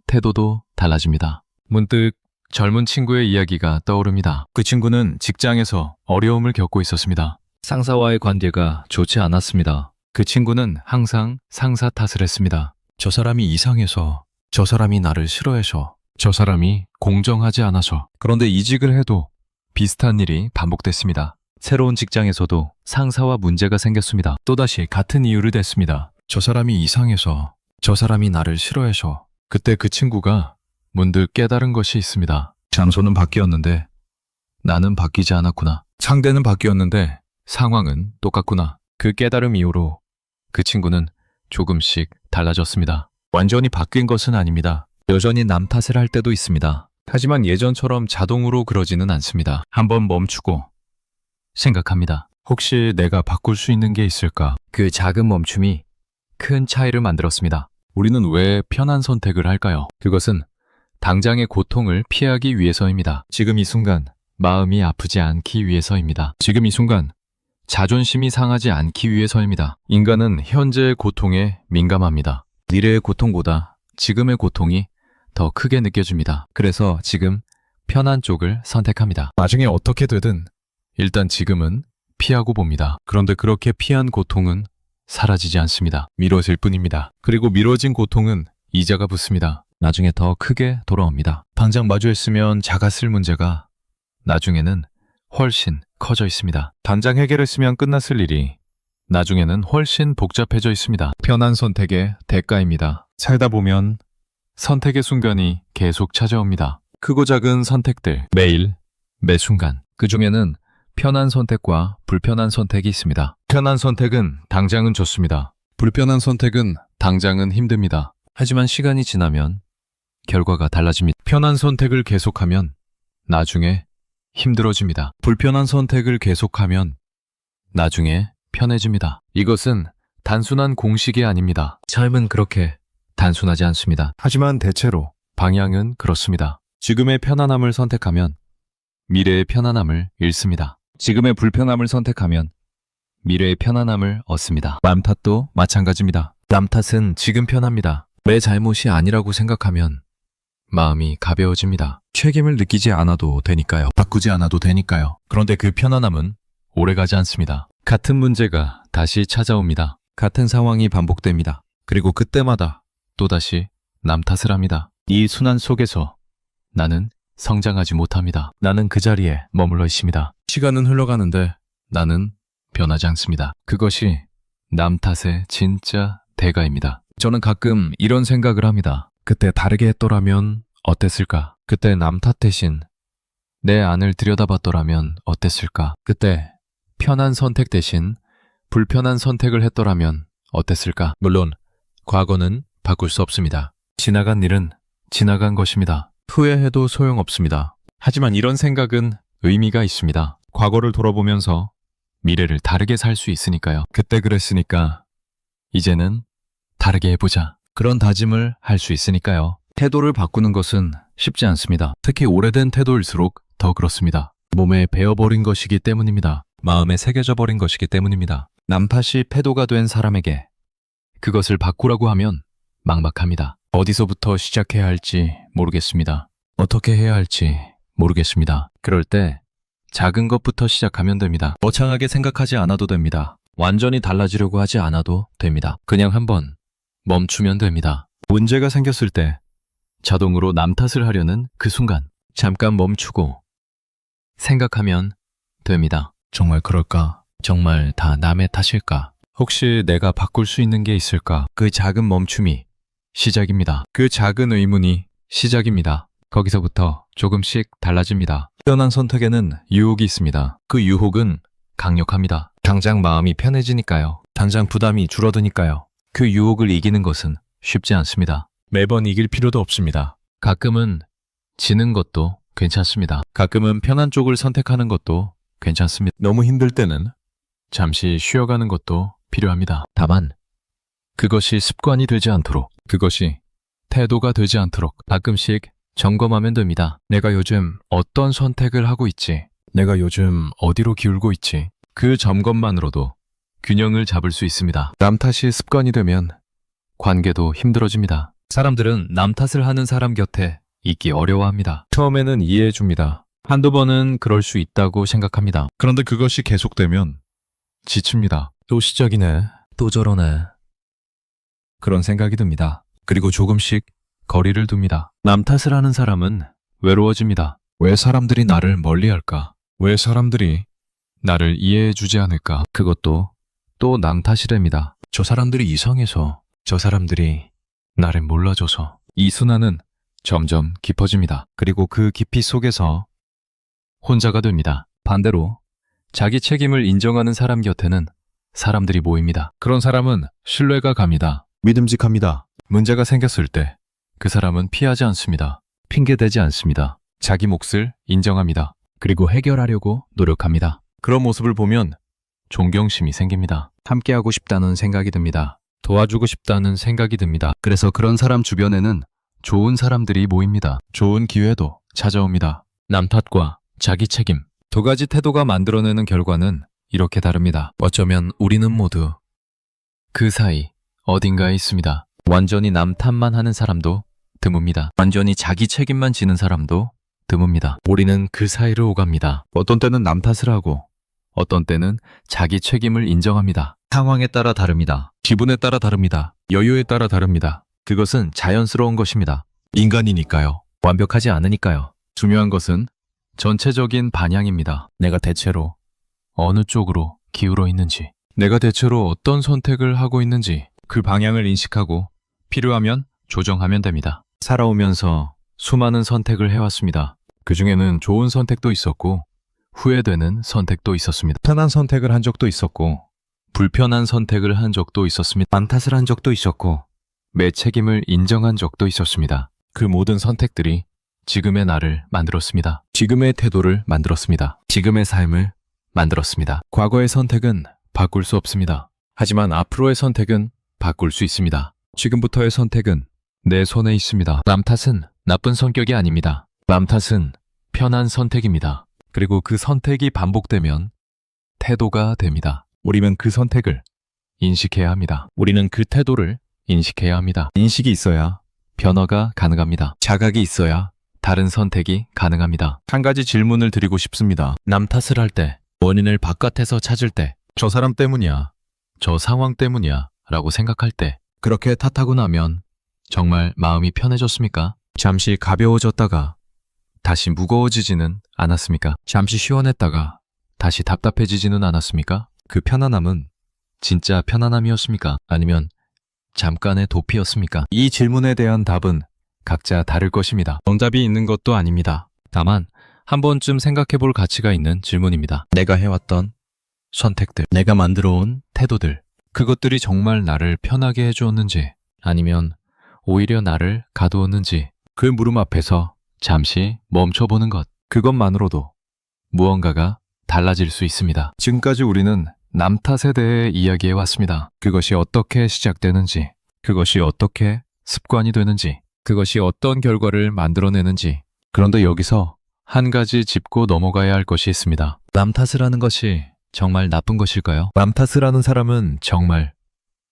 태도도 달라집니다. 문득 젊은 친구의 이야기가 떠오릅니다. 그 친구는 직장에서 어려움을 겪고 있었습니다. 상사와의 관계가 좋지 않았습니다. 그 친구는 항상 상사 탓을 했습니다. 저 사람이 이상해서, 저 사람이 나를 싫어해서, 저 사람이 공정하지 않아서. 그런데 이직을 해도 비슷한 일이 반복됐습니다. 새로운 직장에서도 상사와 문제가 생겼습니다. 또다시 같은 이유를 댔습니다. 저 사람이 이상해서, 저 사람이 나를 싫어해서. 그때 그 친구가 문득 깨달은 것이 있습니다. 장소는 바뀌었는데 나는 바뀌지 않았구나. 상대는 바뀌었는데 상황은 똑같구나. 그 깨달음 이후로 그 친구는 조금씩 달라졌습니다. 완전히 바뀐 것은 아닙니다. 여전히 남 탓을 할 때도 있습니다. 하지만 예전처럼 자동으로 그러지는 않습니다. 한번 멈추고 생각합니다. 혹시 내가 바꿀 수 있는 게 있을까? 그 작은 멈춤이 큰 차이를 만들었습니다. 우리는 왜 편한 선택을 할까요? 그것은 당장의 고통을 피하기 위해서입니다. 지금 이 순간 마음이 아프지 않기 위해서입니다. 지금 이 순간 자존심이 상하지 않기 위해서입니다. 인간은 현재의 고통에 민감합니다. 미래의 고통보다 지금의 고통이 더 크게 느껴집니다. 그래서 지금 편한 쪽을 선택합니다. 나중에 어떻게 되든 일단 지금은 피하고 봅니다. 그런데 그렇게 피한 고통은 사라지지 않습니다. 미뤄질 뿐입니다. 그리고 미뤄진 고통은 이자가 붙습니다. 나중에 더 크게 돌아옵니다. 당장 마주했으면 작았을 문제가 나중에는 훨씬 커져 있습니다. 단장 해결했으면 끝났을 일이 나중에는 훨씬 복잡해져 있습니다. 편한 선택의 대가입니다. 살다 보면 선택의 순간이 계속 찾아옵니다. 크고 작은 선택들, 매일, 매 순간. 그 중에는 편한 선택과 불편한 선택이 있습니다. 편한 선택은 당장은 좋습니다. 불편한 선택은 당장은 힘듭니다. 하지만 시간이 지나면 결과가 달라집니다. 편한 선택을 계속하면 나중에 힘들어집니다. 불편한 선택을 계속하면 나중에 편해집니다. 이것은 단순한 공식이 아닙니다. 삶은 그렇게 단순하지 않습니다. 하지만 대체로 방향은 그렇습니다. 지금의 편안함을 선택하면 미래의 편안함을 잃습니다. 지금의 불편함을 선택하면 미래의 편안함을 얻습니다. 남 탓도 마찬가지입니다. 남 탓은 지금 편합니다. 내 잘못이 아니라고 생각하면 마음이 가벼워집니다. 책임을 느끼지 않아도 되니까요. 바꾸지 않아도 되니까요. 그런데 그 편안함은 오래가지 않습니다. 같은 문제가 다시 찾아옵니다. 같은 상황이 반복됩니다. 그리고 그때마다 또다시 남 탓을 합니다. 이 순환 속에서 나는 성장하지 못합니다. 나는 그 자리에 머물러 있습니다. 시간은 흘러가는데 나는 변하지 않습니다. 그것이 남 탓의 진짜 대가입니다. 저는 가끔 이런 생각을 합니다. 그때 다르게 했더라면 어땠을까? 그때 남 탓 대신 내 안을 들여다봤더라면 어땠을까? 그때 편한 선택 대신 불편한 선택을 했더라면 어땠을까? 물론 과거는 바꿀 수 없습니다. 지나간 일은 지나간 것입니다. 후회해도 소용없습니다. 하지만 이런 생각은 의미가 있습니다. 과거를 돌아보면서 미래를 다르게 살 수 있으니까요. 그때 그랬으니까 이제는 다르게 해보자. 그런 다짐을 할 수 있으니까요. 태도를 바꾸는 것은 쉽지 않습니다. 특히 오래된 태도일수록 더 그렇습니다. 몸에 배어버린 것이기 때문입니다. 마음에 새겨져 버린 것이기 때문입니다. 남 탓이 패도가 된 사람에게 그것을 바꾸라고 하면 막막합니다. 어디서부터 시작해야 할지 모르겠습니다. 어떻게 해야 할지 모르겠습니다. 그럴 때 작은 것부터 시작하면 됩니다. 거창하게 생각하지 않아도 됩니다. 완전히 달라지려고 하지 않아도 됩니다. 그냥 한번 멈추면 됩니다. 문제가 생겼을 때 자동으로 남 탓을 하려는 그 순간 잠깐 멈추고 생각하면 됩니다. 정말 그럴까? 정말 다 남의 탓일까? 혹시 내가 바꿀 수 있는 게 있을까? 그 작은 멈춤이 시작입니다. 그 작은 의문이 시작입니다. 거기서부터 조금씩 달라집니다. 편한 선택에는 유혹이 있습니다. 그 유혹은 강력합니다. 당장 마음이 편해지니까요. 당장 부담이 줄어드니까요. 그 유혹을 이기는 것은 쉽지 않습니다. 매번 이길 필요도 없습니다. 가끔은 지는 것도 괜찮습니다. 가끔은 편한 쪽을 선택하는 것도 괜찮습니다. 너무 힘들 때는 잠시 쉬어가는 것도 필요합니다. 다만 그것이 습관이 되지 않도록, 그것이 태도가 되지 않도록 가끔씩 점검하면 됩니다. 내가 요즘 어떤 선택을 하고 있지? 내가 요즘 어디로 기울고 있지? 그 점검만으로도 균형을 잡을 수 있습니다. 남 탓이 습관이 되면 관계도 힘들어집니다. 사람들은 남 탓을 하는 사람 곁에 있기 어려워합니다. 처음에는 이해해줍니다. 한두 번은 그럴 수 있다고 생각합니다. 그런데 그것이 계속되면 지칩니다. 또 시작이네. 또 저러네. 그런 생각이 듭니다. 그리고 조금씩 거리를 둡니다. 남 탓을 하는 사람은 외로워집니다. 왜 사람들이 나를 멀리할까? 왜 사람들이 나를 이해해주지 않을까? 그것도 또 남 탓이랍니다. 저 사람들이 이상해서, 저 사람들이 나를 몰라줘서. 이 순환은 점점 깊어집니다. 그리고 그 깊이 속에서 혼자가 됩니다. 반대로 자기 책임을 인정하는 사람 곁에는 사람들이 모입니다. 그런 사람은 신뢰가 갑니다. 믿음직합니다. 문제가 생겼을 때 그 사람은 피하지 않습니다. 핑계대지 않습니다. 자기 몫을 인정합니다. 그리고 해결하려고 노력합니다. 그런 모습을 보면 존경심이 생깁니다. 함께하고 싶다는 생각이 듭니다. 도와주고 싶다는 생각이 듭니다. 그래서 그런 사람 주변에는 좋은 사람들이 모입니다. 좋은 기회도 찾아옵니다. 남 탓과 자기 책임. 두 가지 태도가 만들어내는 결과는 이렇게 다릅니다. 어쩌면 우리는 모두 그 사이 어딘가에 있습니다. 완전히 남 탓만 하는 사람도 드뭅니다. 완전히 자기 책임만 지는 사람도 드뭅니다. 우리는 그 사이를 오갑니다. 어떤 때는 남 탓을 하고 어떤 때는 자기 책임을 인정합니다. 상황에 따라 다릅니다. 기분에 따라 다릅니다. 여유에 따라 다릅니다. 그것은 자연스러운 것입니다. 인간이니까요. 완벽하지 않으니까요. 중요한 것은 전체적인 방향입니다. 내가 대체로 어느 쪽으로 기울어 있는지, 내가 대체로 어떤 선택을 하고 있는지 그 방향을 인식하고 필요하면 조정하면 됩니다. 살아오면서 수많은 선택을 해왔습니다. 그 중에는 좋은 선택도 있었고 후회되는 선택도 있었습니다. 편한 선택을 한 적도 있었고 불편한 선택을 한 적도 있었습니다. 남 탓을 한 적도 있었고 내 책임을 인정한 적도 있었습니다. 그 모든 선택들이 지금의 나를 만들었습니다. 지금의 태도를 만들었습니다. 지금의 삶을 만들었습니다. 과거의 선택은 바꿀 수 없습니다. 하지만 앞으로의 선택은 바꿀 수 있습니다. 지금부터의 선택은 내 손에 있습니다. 남 탓은 나쁜 성격이 아닙니다. 남 탓은 편한 선택입니다. 그리고 그 선택이 반복되면 태도가 됩니다. 우리는 그 선택을 인식해야 합니다. 우리는 그 태도를 인식해야 합니다. 인식이 있어야 변화가 가능합니다. 자각이 있어야 다른 선택이 가능합니다. 한 가지 질문을 드리고 싶습니다. 남 탓을 할 때, 원인을 바깥에서 찾을 때, 저 사람 때문이야, 저 상황 때문이야 라고 생각할 때, 그렇게 탓하고 나면 정말 마음이 편해졌습니까? 잠시 가벼워졌다가 다시 무거워지지는 않았습니까? 잠시 시원했다가 다시 답답해지지는 않았습니까? 그 편안함은 진짜 편안함이었습니까? 아니면 잠깐의 도피였습니까? 이 질문에 대한 답은 각자 다를 것입니다. 정답이 있는 것도 아닙니다. 다만 한 번쯤 생각해 볼 가치가 있는 질문입니다. 내가 해왔던 선택들, 내가 만들어온 태도들, 그것들이 정말 나를 편하게 해주었는지 아니면 오히려 나를 가두었는지 그 물음 앞에서 잠시 멈춰보는 것, 그것만으로도 무언가가 달라질 수 있습니다. 지금까지 우리는 남 탓에 대해 이야기해 왔습니다. 그것이 어떻게 시작되는지, 그것이 어떻게 습관이 되는지, 그것이 어떤 결과를 만들어내는지. 그런데 여기서 한 가지 짚고 넘어가야 할 것이 있습니다. 남 탓을 하는 것이 정말 나쁜 것일까요? 남 탓을 하는 사람은 정말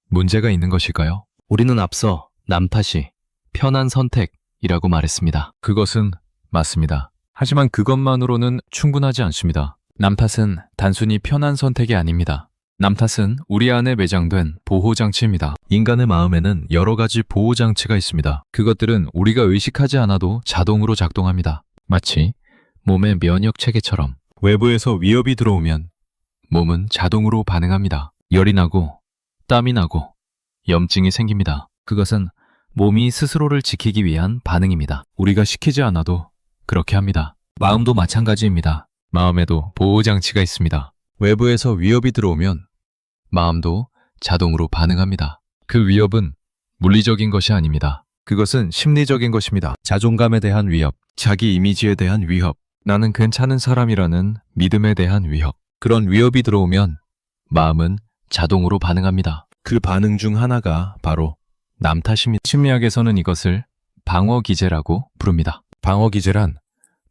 문제가 있는 것일까요? 우리는 앞서 남 탓이 편한 선택이라고 말했습니다. 그것은 맞습니다. 하지만 그것만으로는 충분하지 않습니다. 남 탓은 단순히 편한 선택이 아닙니다. 남 탓은 우리 안에 매장된 보호장치입니다. 인간의 마음에는 여러 가지 보호장치가 있습니다. 그것들은 우리가 의식하지 않아도 자동으로 작동합니다. 마치 몸의 면역체계처럼 외부에서 위협이 들어오면 몸은 자동으로 반응합니다. 열이 나고 땀이 나고 염증이 생깁니다. 그것은 몸이 스스로를 지키기 위한 반응입니다. 우리가 시키지 않아도 그렇게 합니다. 마음도 마찬가지입니다. 마음에도 보호장치가 있습니다. 외부에서 위협이 들어오면 마음도 자동으로 반응합니다. 그 위협은 물리적인 것이 아닙니다. 그것은 심리적인 것입니다. 자존감에 대한 위협, 자기 이미지에 대한 위협, 나는 괜찮은 사람이라는 믿음에 대한 위협. 그런 위협이 들어오면 마음은 자동으로 반응합니다. 그 반응 중 하나가 바로 남 탓입니다. 심리학에서는 이것을 방어기제라고 부릅니다. 방어기제란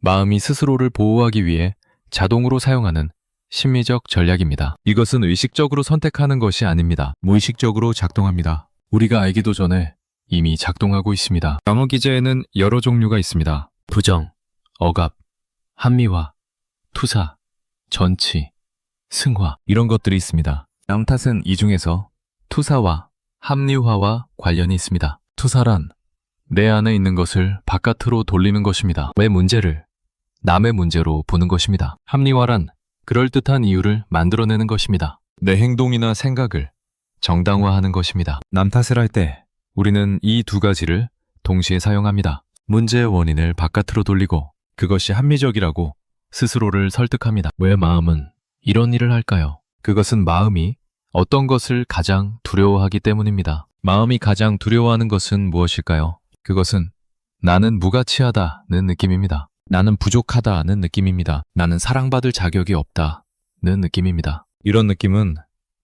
마음이 스스로를 보호하기 위해 자동으로 사용하는 심리적 전략입니다. 이것은 의식적으로 선택하는 것이 아닙니다. 무의식적으로 작동합니다. 우리가 알기도 전에 이미 작동하고 있습니다. 방어기제에는 여러 종류가 있습니다. 부정, 억압, 합리화, 투사, 전치, 승화 이런 것들이 있습니다. 남 탓은 이 중에서 투사와 합리화와 관련이 있습니다. 투사란 내 안에 있는 것을 바깥으로 돌리는 것입니다. 내 문제를 남의 문제로 보는 것입니다. 합리화란 그럴듯한 이유를 만들어내는 것입니다. 내 행동이나 생각을 정당화하는 것입니다. 남 탓을 할 때 우리는 이 두 가지를 동시에 사용합니다. 문제의 원인을 바깥으로 돌리고 그것이 합리적이라고 스스로를 설득합니다. 왜 마음은 이런 일을 할까요? 그것은 마음이 어떤 것을 가장 두려워하기 때문입니다. 마음이 가장 두려워하는 것은 무엇일까요? 그것은 나는 무가치하다는 느낌입니다. 나는 부족하다는 느낌입니다. 나는 사랑받을 자격이 없다는 느낌입니다. 이런 느낌은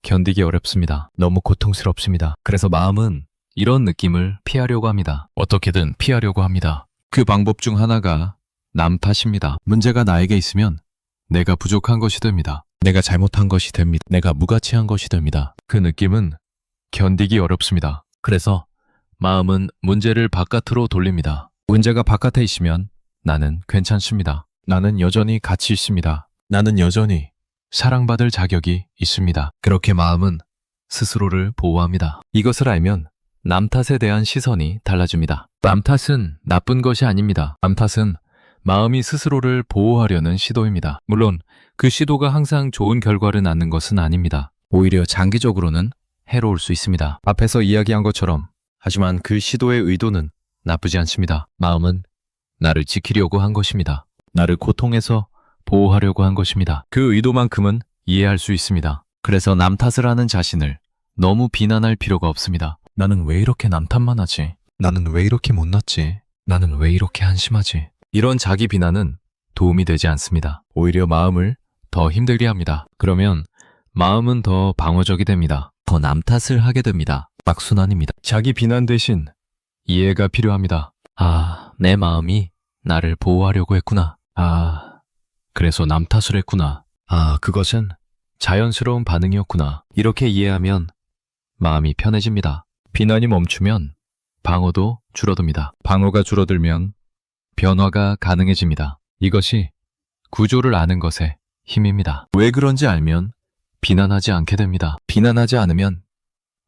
견디기 어렵습니다. 너무 고통스럽습니다. 그래서 마음은 이런 느낌을 피하려고 합니다. 어떻게든 피하려고 합니다. 그 방법 중 하나가 남 탓입니다. 문제가 나에게 있으면 내가 부족한 것이 됩니다. 내가 잘못한 것이 됩니다. 내가 무가치한 것이 됩니다. 그 느낌은 견디기 어렵습니다. 그래서 마음은 문제를 바깥으로 돌립니다. 문제가 바깥에 있으면 나는 괜찮습니다. 나는 여전히 가치 있습니다. 나는 여전히 사랑받을 자격이 있습니다. 그렇게 마음은 스스로를 보호합니다. 이것을 알면 남 탓에 대한 시선이 달라집니다. 남 탓은 나쁜 것이 아닙니다. 남 탓은 마음이 스스로를 보호하려는 시도입니다. 물론 그 시도가 항상 좋은 결과를 낳는 것은 아닙니다. 오히려 장기적으로는 해로울 수 있습니다. 앞에서 이야기한 것처럼 하지만 그 시도의 의도는 나쁘지 않습니다. 마음은 나를 지키려고 한 것입니다. 나를 고통에서 보호하려고 한 것입니다. 그 의도만큼은 이해할 수 있습니다. 그래서 남 탓을 하는 자신을 너무 비난할 필요가 없습니다. 나는 왜 이렇게 남 탓만 하지? 나는 왜 이렇게 못났지? 나는 왜 이렇게 한심하지? 이런 자기 비난은 도움이 되지 않습니다. 오히려 마음을 더 힘들게 합니다. 그러면 마음은 더 방어적이 됩니다. 더 남 탓을 하게 됩니다. 악순환입니다. 자기 비난 대신 이해가 필요합니다. 아, 내 마음이 나를 보호하려고 했구나. 아, 그래서 남 탓을 했구나. 아, 그것은 자연스러운 반응이었구나. 이렇게 이해하면 마음이 편해집니다. 비난이 멈추면 방어도 줄어듭니다. 방어가 줄어들면 변화가 가능해집니다. 이것이 구조를 아는 것의 힘입니다. 왜 그런지 알면 비난하지 않게 됩니다. 비난하지 않으면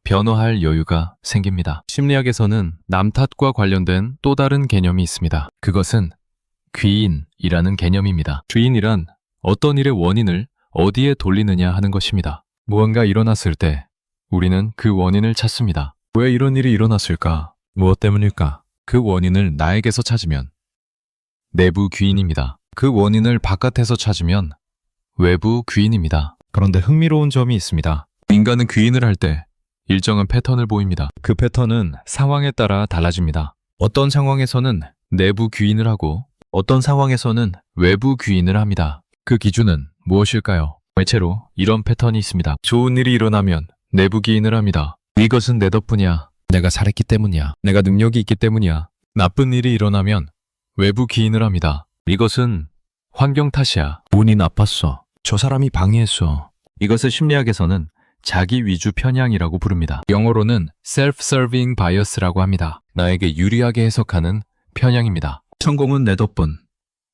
변화할 여유가 생깁니다. 심리학에서는 남 탓과 관련된 또 다른 개념이 있습니다. 그것은 귀인이라는 개념입니다. 귀인이란 어떤 일의 원인을 어디에 돌리느냐 하는 것입니다. 무언가 일어났을 때 우리는 그 원인을 찾습니다. 왜 이런 일이 일어났을까? 무엇 때문일까? 그 원인을 나에게서 찾으면 내부 귀인입니다. 그 원인을 바깥에서 찾으면 외부 귀인입니다. 그런데 흥미로운 점이 있습니다. 인간은 귀인을 할 때 일정한 패턴을 보입니다. 그 패턴은 상황에 따라 달라집니다. 어떤 상황에서는 내부 귀인을 하고 어떤 상황에서는 외부 귀인을 합니다. 그 기준은 무엇일까요? 대체로 이런 패턴이 있습니다. 좋은 일이 일어나면 내부 귀인을 합니다. 이것은 내 덕분이야. 내가 잘했기 때문이야. 내가 능력이 있기 때문이야. 나쁜 일이 일어나면 외부 귀인을 합니다. 이것은 환경 탓이야. 운이 나빴어. 저 사람이 방해했어. 이것을 심리학에서는 자기 위주 편향이라고 부릅니다. 영어로는 self-serving bias라고 합니다. 나에게 유리하게 해석하는 편향입니다. 성공은 내 덕분,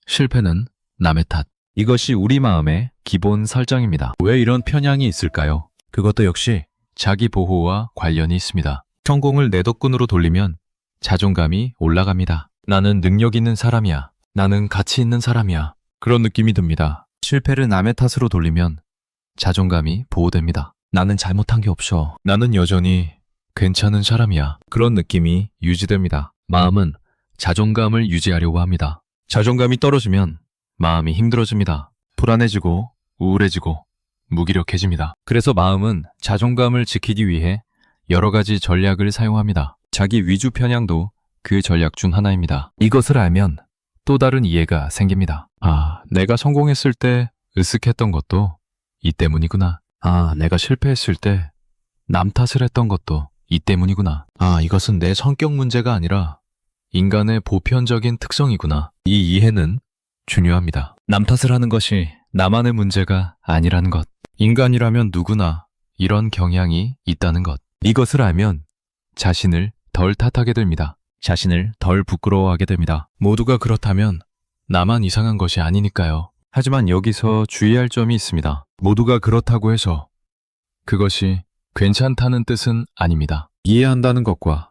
실패는 남의 탓. 이것이 우리 마음의 기본 설정입니다. 왜 이런 편향이 있을까요? 그것도 역시 자기 보호와 관련이 있습니다. 성공을 내 덕분으로 돌리면 자존감이 올라갑니다. 나는 능력 있는 사람이야. 나는 가치 있는 사람이야. 그런 느낌이 듭니다. 실패를 남의 탓으로 돌리면 자존감이 보호됩니다. 나는 잘못한 게 없어. 나는 여전히 괜찮은 사람이야. 그런 느낌이 유지됩니다. 마음은 자존감을 유지하려고 합니다. 자존감이 떨어지면 마음이 힘들어집니다. 불안해지고 우울해지고 무기력해집니다. 그래서 마음은 자존감을 지키기 위해 여러 가지 전략을 사용합니다. 자기 위주 편향도 그 전략 중 하나입니다. 이것을 알면 또 다른 이해가 생깁니다. 아, 내가 성공했을 때 으쓱했던 것도 이 때문이구나. 아, 내가 실패했을 때 남 탓을 했던 것도 이 때문이구나. 아, 이것은 내 성격 문제가 아니라 인간의 보편적인 특성이구나. 이 이해는 중요합니다. 남 탓을 하는 것이 나만의 문제가 아니라는 것. 인간이라면 누구나 이런 경향이 있다는 것. 이것을 알면 자신을 덜 탓하게 됩니다. 자신을 덜 부끄러워하게 됩니다. 모두가 그렇다면 나만 이상한 것이 아니니까요. 하지만 여기서 주의할 점이 있습니다. 모두가 그렇다고 해서 그것이 괜찮다는 뜻은 아닙니다. 이해한다는 것과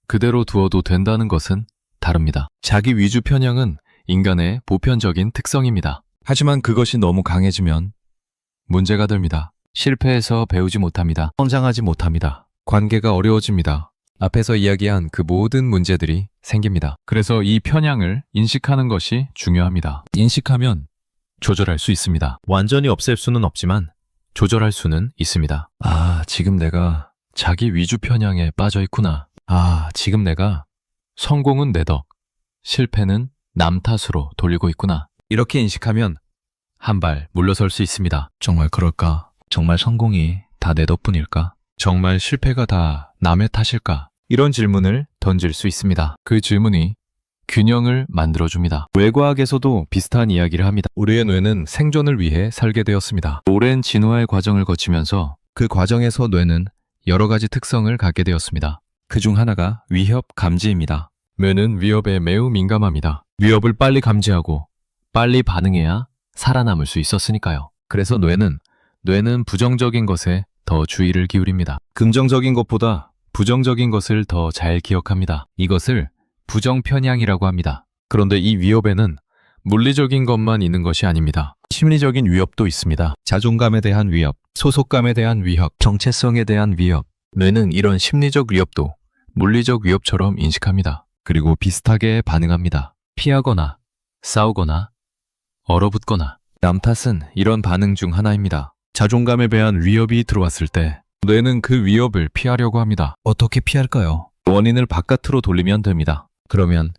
그대로 두어도 된다는 것은 다릅니다. 자기 위주 편향은 인간의 보편적인 특성입니다. 하지만 그것이 너무 강해지면 문제가 됩니다. 실패해서 배우지 못합니다. 성장하지 못합니다. 관계가 어려워집니다. 앞에서 이야기한 그 모든 문제들이 생깁니다. 그래서 이 편향을 인식하는 것이 중요합니다. 인식하면 조절할 수 있습니다. 완전히 없앨 수는 없지만 조절할 수는 있습니다. 아, 지금 내가 자기 위주 편향에 빠져 있구나. 아, 지금 내가 성공은 내 덕, 실패는 남 탓으로 돌리고 있구나. 이렇게 인식하면 한 발 물러설 수 있습니다. 정말 그럴까? 정말 성공이 다 내 덕분일까? 정말 실패가 다 남의 탓일까? 이런 질문을 던질 수 있습니다. 그 질문이 균형을 만들어줍니다. 뇌과학에서도 비슷한 이야기를 합니다. 우리의 뇌는 생존을 위해 살게 되었습니다. 오랜 진화의 과정을 거치면서 그 과정에서 뇌는 여러 가지 특성을 갖게 되었습니다. 그 중 하나가 위협 감지입니다. 뇌는 위협에 매우 민감합니다. 위협을 빨리 감지하고 빨리 반응해야 살아남을 수 있었으니까요. 그래서 뇌는 부정적인 것에 더 주의를 기울입니다. 긍정적인 것보다 부정적인 것을 더 잘 기억합니다. 이것을 부정편향이라고 합니다. 그런데 이 위협에는 물리적인 것만 있는 것이 아닙니다. 심리적인 위협도 있습니다. 자존감에 대한 위협, 소속감에 대한 위협, 정체성에 대한 위협. 뇌는 이런 심리적 위협도 물리적 위협처럼 인식합니다. 그리고 비슷하게 반응합니다. 피하거나 싸우거나 얼어붙거나. 남 탓은 이런 반응 중 하나입니다. 자존감에 대한 위협이 들어왔을 때 뇌는 그 위협을 피하려고 합니다. 어떻게 피할까요? 원인을 바깥으로 돌리면 됩니다. 그러면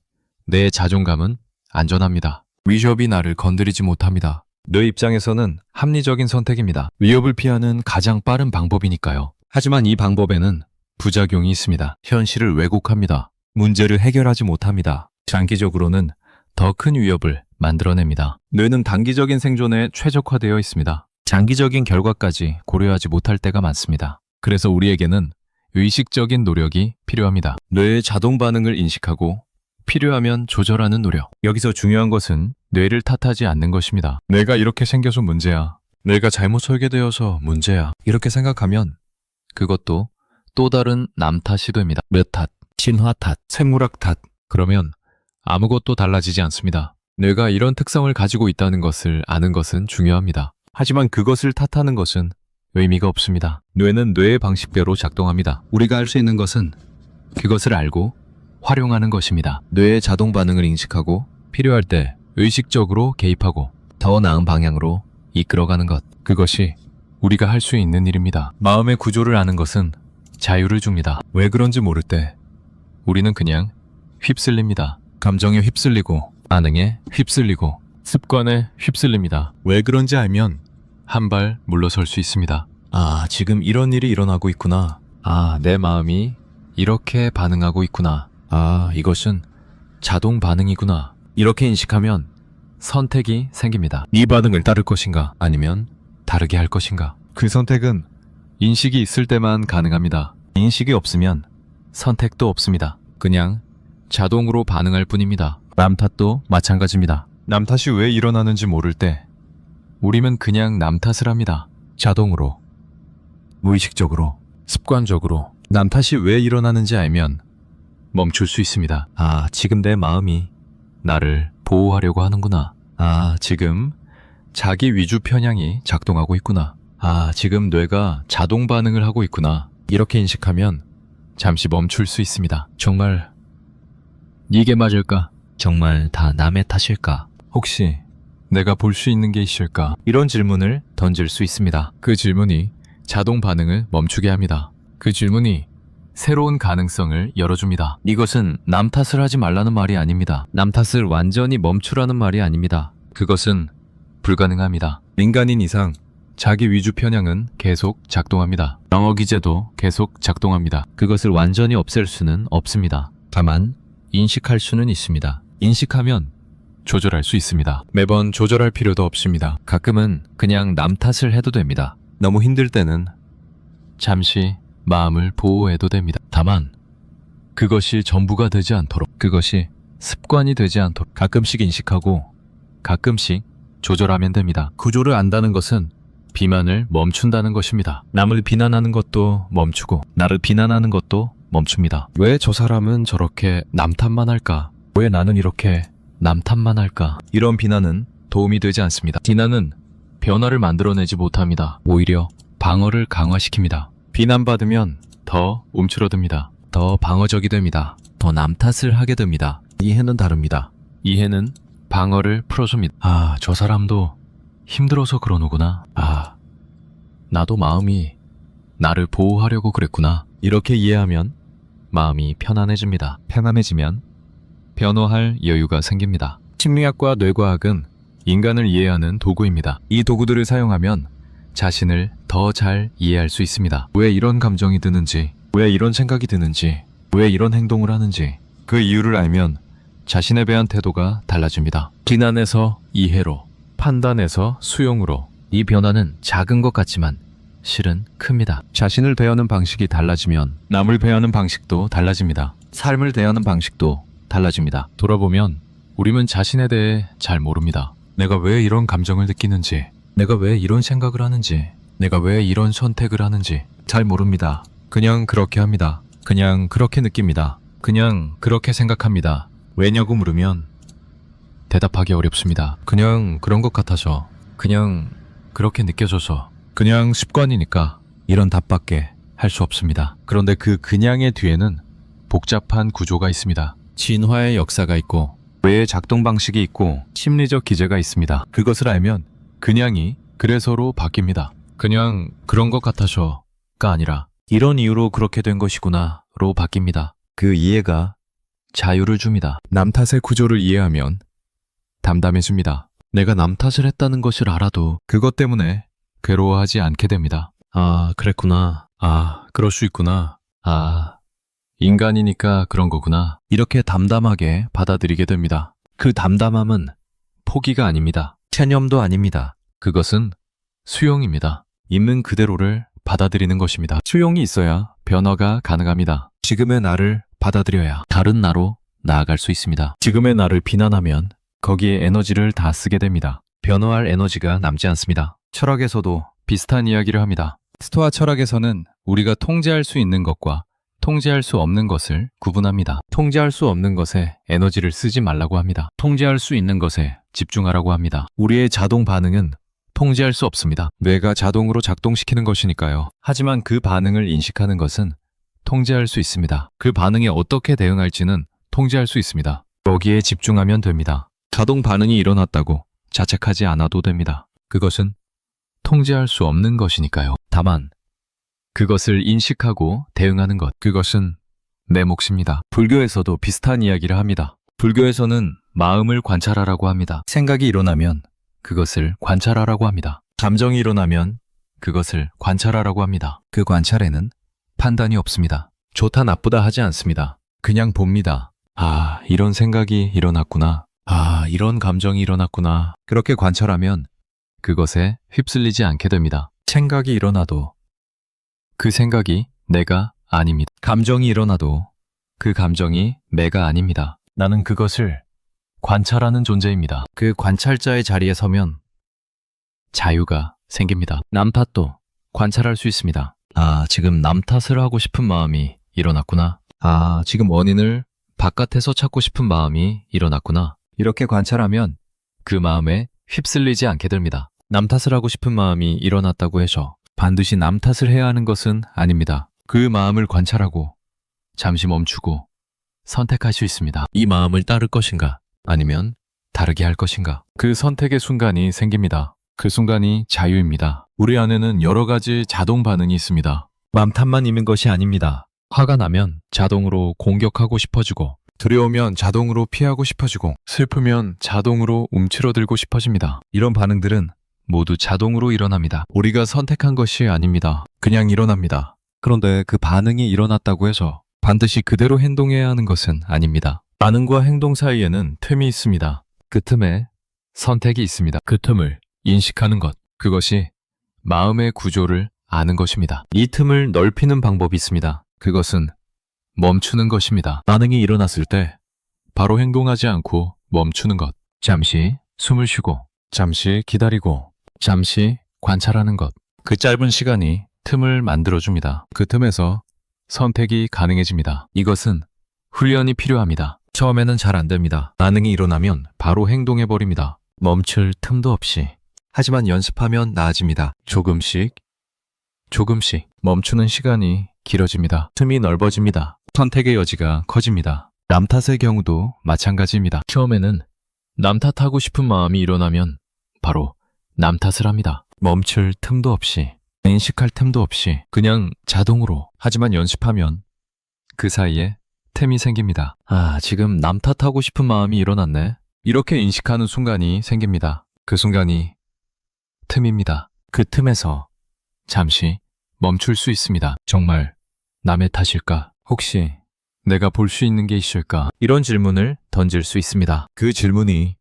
내 자존감은 안전합니다. 위협이 나를 건드리지 못합니다. 뇌 입장에서는 합리적인 선택입니다. 위협을 피하는 가장 빠른 방법이니까요. 하지만 이 방법에는 부작용이 있습니다. 현실을 왜곡합니다. 문제를 해결하지 못합니다. 장기적으로는 더 큰 위협을 만들어냅니다. 뇌는 단기적인 생존에 최적화되어 있습니다. 장기적인 결과까지 고려하지 못할 때가 많습니다. 그래서 우리에게는 의식적인 노력이 필요합니다. 뇌의 자동 반응을 인식하고 필요하면 조절하는 노력. 여기서 중요한 것은 뇌를 탓하지 않는 것입니다. 내가 이렇게 생겨서 문제야. 내가 잘못 설계되어서 문제야. 이렇게 생각하면 그것도 또 다른 남 탓이 됩니다. 뇌 탓, 신화 탓, 생물학 탓. 그러면 아무것도 달라지지 않습니다. 뇌가 이런 특성을 가지고 있다는 것을 아는 것은 중요합니다. 하지만 그것을 탓하는 것은 의미가 없습니다. 뇌는 뇌의 방식대로 작동합니다. 우리가 할 수 있는 것은 그것을 알고 활용하는 것입니다. 뇌의 자동 반응을 인식하고 필요할 때 의식적으로 개입하고 더 나은 방향으로 이끌어가는 것. 그것이 우리가 할 수 있는 일입니다. 마음의 구조를 아는 것은 자유를 줍니다. 왜 그런지 모를 때 우리는 그냥 휩쓸립니다. 감정에 휩쓸리고 반응에 휩쓸리고 습관에 휩쓸립니다. 왜 그런지 알면 한 발 물러설 수 있습니다. 아, 지금 이런 일이 일어나고 있구나. 아, 내 마음이 이렇게 반응하고 있구나. 아, 이것은 자동 반응이구나. 이렇게 인식하면 선택이 생깁니다. 이 반응을 따를 것인가 아니면 다르게 할 것인가. 그 선택은 인식이 있을 때만 가능합니다. 인식이 없으면 선택도 없습니다. 그냥 자동으로 반응할 뿐입니다. 남 탓도 마찬가지입니다. 남 탓이 왜 일어나는지 모를 때 우리는 그냥 남 탓을 합니다. 자동으로, 무의식적으로, 습관적으로. 남 탓이 왜 일어나는지 알면 멈출 수 있습니다. 아, 지금 내 마음이 나를 보호하려고 하는구나. 아, 지금 자기 위주 편향이 작동하고 있구나. 아, 지금 뇌가 자동 반응을 하고 있구나. 이렇게 인식하면 잠시 멈출 수 있습니다. 정말 이게 맞을까? 정말 다 남의 탓일까? 혹시 내가 볼 수 있는 게 있을까? 이런 질문을 던질 수 있습니다. 그 질문이 자동 반응을 멈추게 합니다. 그 질문이 새로운 가능성을 열어줍니다. 이것은 남 탓을 하지 말라는 말이 아닙니다. 남 탓을 완전히 멈추라는 말이 아닙니다. 그것은 불가능합니다. 인간인 이상 자기 위주 편향은 계속 작동합니다. 영어 기제도 계속 작동합니다. 그것을 완전히 없앨 수는 없습니다. 다만 인식할 수는 있습니다. 인식하면 조절할 수 있습니다. 매번 조절할 필요도 없습니다. 가끔은 그냥 남 탓을 해도 됩니다. 너무 힘들 때는 잠시 마음을 보호해도 됩니다. 다만 그것이 전부가 되지 않도록, 그것이 습관이 되지 않도록 가끔씩 인식하고 가끔씩 조절하면 됩니다. 구조를 안다는 것은 비만을 멈춘다는 것입니다. 남을 비난하는 것도 멈추고 나를 비난하는 것도 멈춥니다. 왜 저 사람은 저렇게 남 탓만 할까? 왜 나는 이렇게 남 탓만 할까? 이런 비난은 도움이 되지 않습니다. 비난은 변화를 만들어내지 못합니다. 오히려 방어를 강화시킵니다. 비난받으면 더 움츠러듭니다. 더 방어적이 됩니다. 더 남 탓을 하게 됩니다. 이해는 다릅니다. 이해는 방어를 풀어줍니다. 아, 저 사람도 힘들어서 그러는구나. 아, 나도 마음이 나를 보호하려고 그랬구나. 이렇게 이해하면 마음이 편안해집니다. 편안해지면 변호할 여유가 생깁니다. 심리학과 뇌과학은 인간을 이해하는 도구입니다. 이 도구들을 사용하면 자신을 더 잘 이해할 수 있습니다. 왜 이런 감정이 드는지, 왜 이런 생각이 드는지, 왜 이런 행동을 하는지 그 이유를 알면 자신에 대한 태도가 달라집니다. 비난에서 이해로, 판단에서 수용으로. 이 변화는 작은 것 같지만 실은 큽니다. 자신을 대하는 방식이 달라지면 남을 대하는 방식도 달라집니다. 삶을 대하는 방식도 달라집니다. 돌아보면 우리는 자신에 대해 잘 모릅니다. 내가 왜 이런 감정을 느끼는지, 내가 왜 이런 생각을 하는지, 내가 왜 이런 선택을 하는지 잘 모릅니다. 그냥 그렇게 합니다. 그냥 그렇게 느낍니다. 그냥 그렇게 생각합니다. 왜냐고 물으면 대답하기 어렵습니다. 그냥 그런 것 같아서, 그냥 그렇게 느껴져서, 그냥 습관이니까 이런 답밖에 할 수 없습니다. 그런데 그 그냥의 뒤에는 복잡한 구조가 있습니다. 진화의 역사가 있고 뇌의 작동 방식이 있고 심리적 기제가 있습니다. 그것을 알면 그냥이 그래서로 바뀝니다. 그냥 그런 것 같아서가 아니라 이런 이유로 그렇게 된 것이구나로 바뀝니다. 그 이해가 자유를 줍니다. 남 탓의 구조를 이해하면 담담해집니다. 내가 남 탓을 했다는 것을 알아도 그것 때문에 괴로워하지 않게 됩니다. 아, 그랬구나. 아, 그럴 수 있구나. 아, 인간이니까 그런 거구나. 이렇게 담담하게 받아들이게 됩니다. 그 담담함은 포기가 아닙니다. 체념도 아닙니다. 그것은 수용입니다. 있는 그대로를 받아들이는 것입니다. 수용이 있어야 변화가 가능합니다. 지금의 나를 받아들여야 다른 나로 나아갈 수 있습니다. 지금의 나를 비난하면 거기에 에너지를 다 쓰게 됩니다. 변화할 에너지가 남지 않습니다. 철학에서도 비슷한 이야기를 합니다. 스토아 철학에서는 우리가 통제할 수 있는 것과 통제할 수 없는 것을 구분합니다. 통제할 수 없는 것에 에너지를 쓰지 말라고 합니다. 통제할 수 있는 것에 집중하라고 합니다. 우리의 자동 반응은 통제할 수 없습니다. 뇌가 자동으로 작동시키는 것이니까요. 하지만 그 반응을 인식하는 것은 통제할 수 있습니다. 그 반응에 어떻게 대응할지는 통제할 수 있습니다. 거기에 집중하면 됩니다. 자동 반응이 일어났다고 자책하지 않아도 됩니다. 그것은 통제할 수 없는 것이니까요. 다만 그것을 인식하고 대응하는 것, 그것은 내 몫입니다. 불교에서도 비슷한 이야기를 합니다. 불교에서는 마음을 관찰하라고 합니다. 생각이 일어나면 그것을 관찰하라고 합니다. 감정이 일어나면 그것을 관찰하라고 합니다. 그 관찰에는 판단이 없습니다. 좋다 나쁘다 하지 않습니다. 그냥 봅니다. 아, 이런 생각이 일어났구나. 아, 이런 감정이 일어났구나. 그렇게 관찰하면 그것에 휩쓸리지 않게 됩니다. 생각이 일어나도 그 생각이 내가 아닙니다. 감정이 일어나도 그 감정이 내가 아닙니다. 나는 그것을 관찰하는 존재입니다. 그 관찰자의 자리에 서면 자유가 생깁니다. 남 탓도 관찰할 수 있습니다. 아, 지금 남 탓을 하고 싶은 마음이 일어났구나. 아, 지금 원인을 바깥에서 찾고 싶은 마음이 일어났구나. 이렇게 관찰하면 그 마음에 휩쓸리지 않게 됩니다. 남 탓을 하고 싶은 마음이 일어났다고 해서 반드시 남 탓을 해야 하는 것은 아닙니다. 그 마음을 관찰하고 잠시 멈추고 선택할 수 있습니다. 이 마음을 따를 것인가 아니면 다르게 할 것인가. 그 선택의 순간이 생깁니다. 그 순간이 자유입니다. 우리 안에는 여러 가지 자동 반응이 있습니다. 맘 탓만 있는 것이 아닙니다. 화가 나면 자동으로 공격하고 싶어지고, 두려우면 자동으로 피하고 싶어지고, 슬프면 자동으로 움츠러들고 싶어집니다. 이런 반응들은 모두 자동으로 일어납니다. 우리가 선택한 것이 아닙니다. 그냥 일어납니다. 그런데 그 반응이 일어났다고 해서 반드시 그대로 행동해야 하는 것은 아닙니다. 반응과 행동 사이에는 틈이 있습니다. 그 틈에 선택이 있습니다. 그 틈을 인식하는 것, 그것이 마음의 구조를 아는 것입니다. 이 틈을 넓히는 방법이 있습니다. 그것은 멈추는 것입니다. 반응이 일어났을 때 바로 행동하지 않고 멈추는 것. 잠시 숨을 쉬고, 잠시 기다리고, 잠시 관찰하는 것. 그 짧은 시간이 틈을 만들어줍니다. 그 틈에서 선택이 가능해집니다. 이것은 훈련이 필요합니다. 처음에는 잘 안 됩니다. 반응이 일어나면 바로 행동해버립니다. 멈출 틈도 없이. 하지만 연습하면 나아집니다. 조금씩, 조금씩 멈추는 시간이 길어집니다. 틈이 넓어집니다. 선택의 여지가 커집니다. 남 탓의 경우도 마찬가지입니다. 처음에는 남 탓하고 싶은 마음이 일어나면 바로 남 탓을 합니다. 멈출 틈도 없이, 인식할 틈도 없이 그냥 자동으로. 하지만 연습하면 그 사이에 틈이 생깁니다. 아, 지금 남 탓하고 싶은 마음이 일어났네. 이렇게 인식하는 순간이 생깁니다. 그 순간이 틈입니다. 그 틈에서 잠시 멈출 수 있습니다. 정말 남의 탓일까? 혹시 내가 볼 수 있는 게 있을까? 이런 질문을 던질 수 있습니다. 그 질문이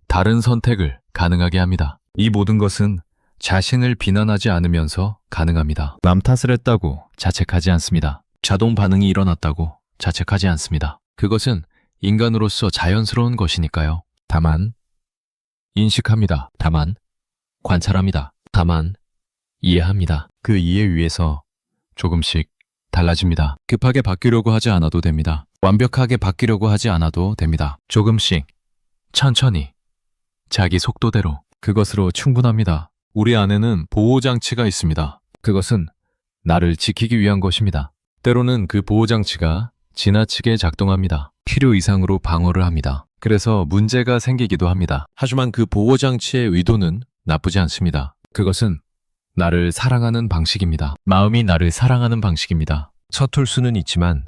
다른 선택을 가능하게 합니다. 이 모든 것은 자신을 비난하지 않으면서 가능합니다. 남 탓을 했다고 자책하지 않습니다. 자동 반응이 일어났다고 자책하지 않습니다. 그것은 인간으로서 자연스러운 것이니까요. 다만 인식합니다. 다만 관찰합니다. 다만 이해합니다. 그 이해 위에서 조금씩 달라집니다. 급하게 바뀌려고 하지 않아도 됩니다. 완벽하게 바뀌려고 하지 않아도 됩니다. 조금씩, 천천히, 자기 속도대로. 그것으로 충분합니다. 우리 안에는 보호장치가 있습니다. 그것은 나를 지키기 위한 것입니다. 때로는 그 보호장치가 지나치게 작동합니다. 필요 이상으로 방어를 합니다. 그래서 문제가 생기기도 합니다. 하지만 그 보호장치의 의도는 나쁘지 않습니다. 그것은 나를 사랑하는 방식입니다. 마음이 나를 사랑하는 방식입니다. 서툴 수는 있지만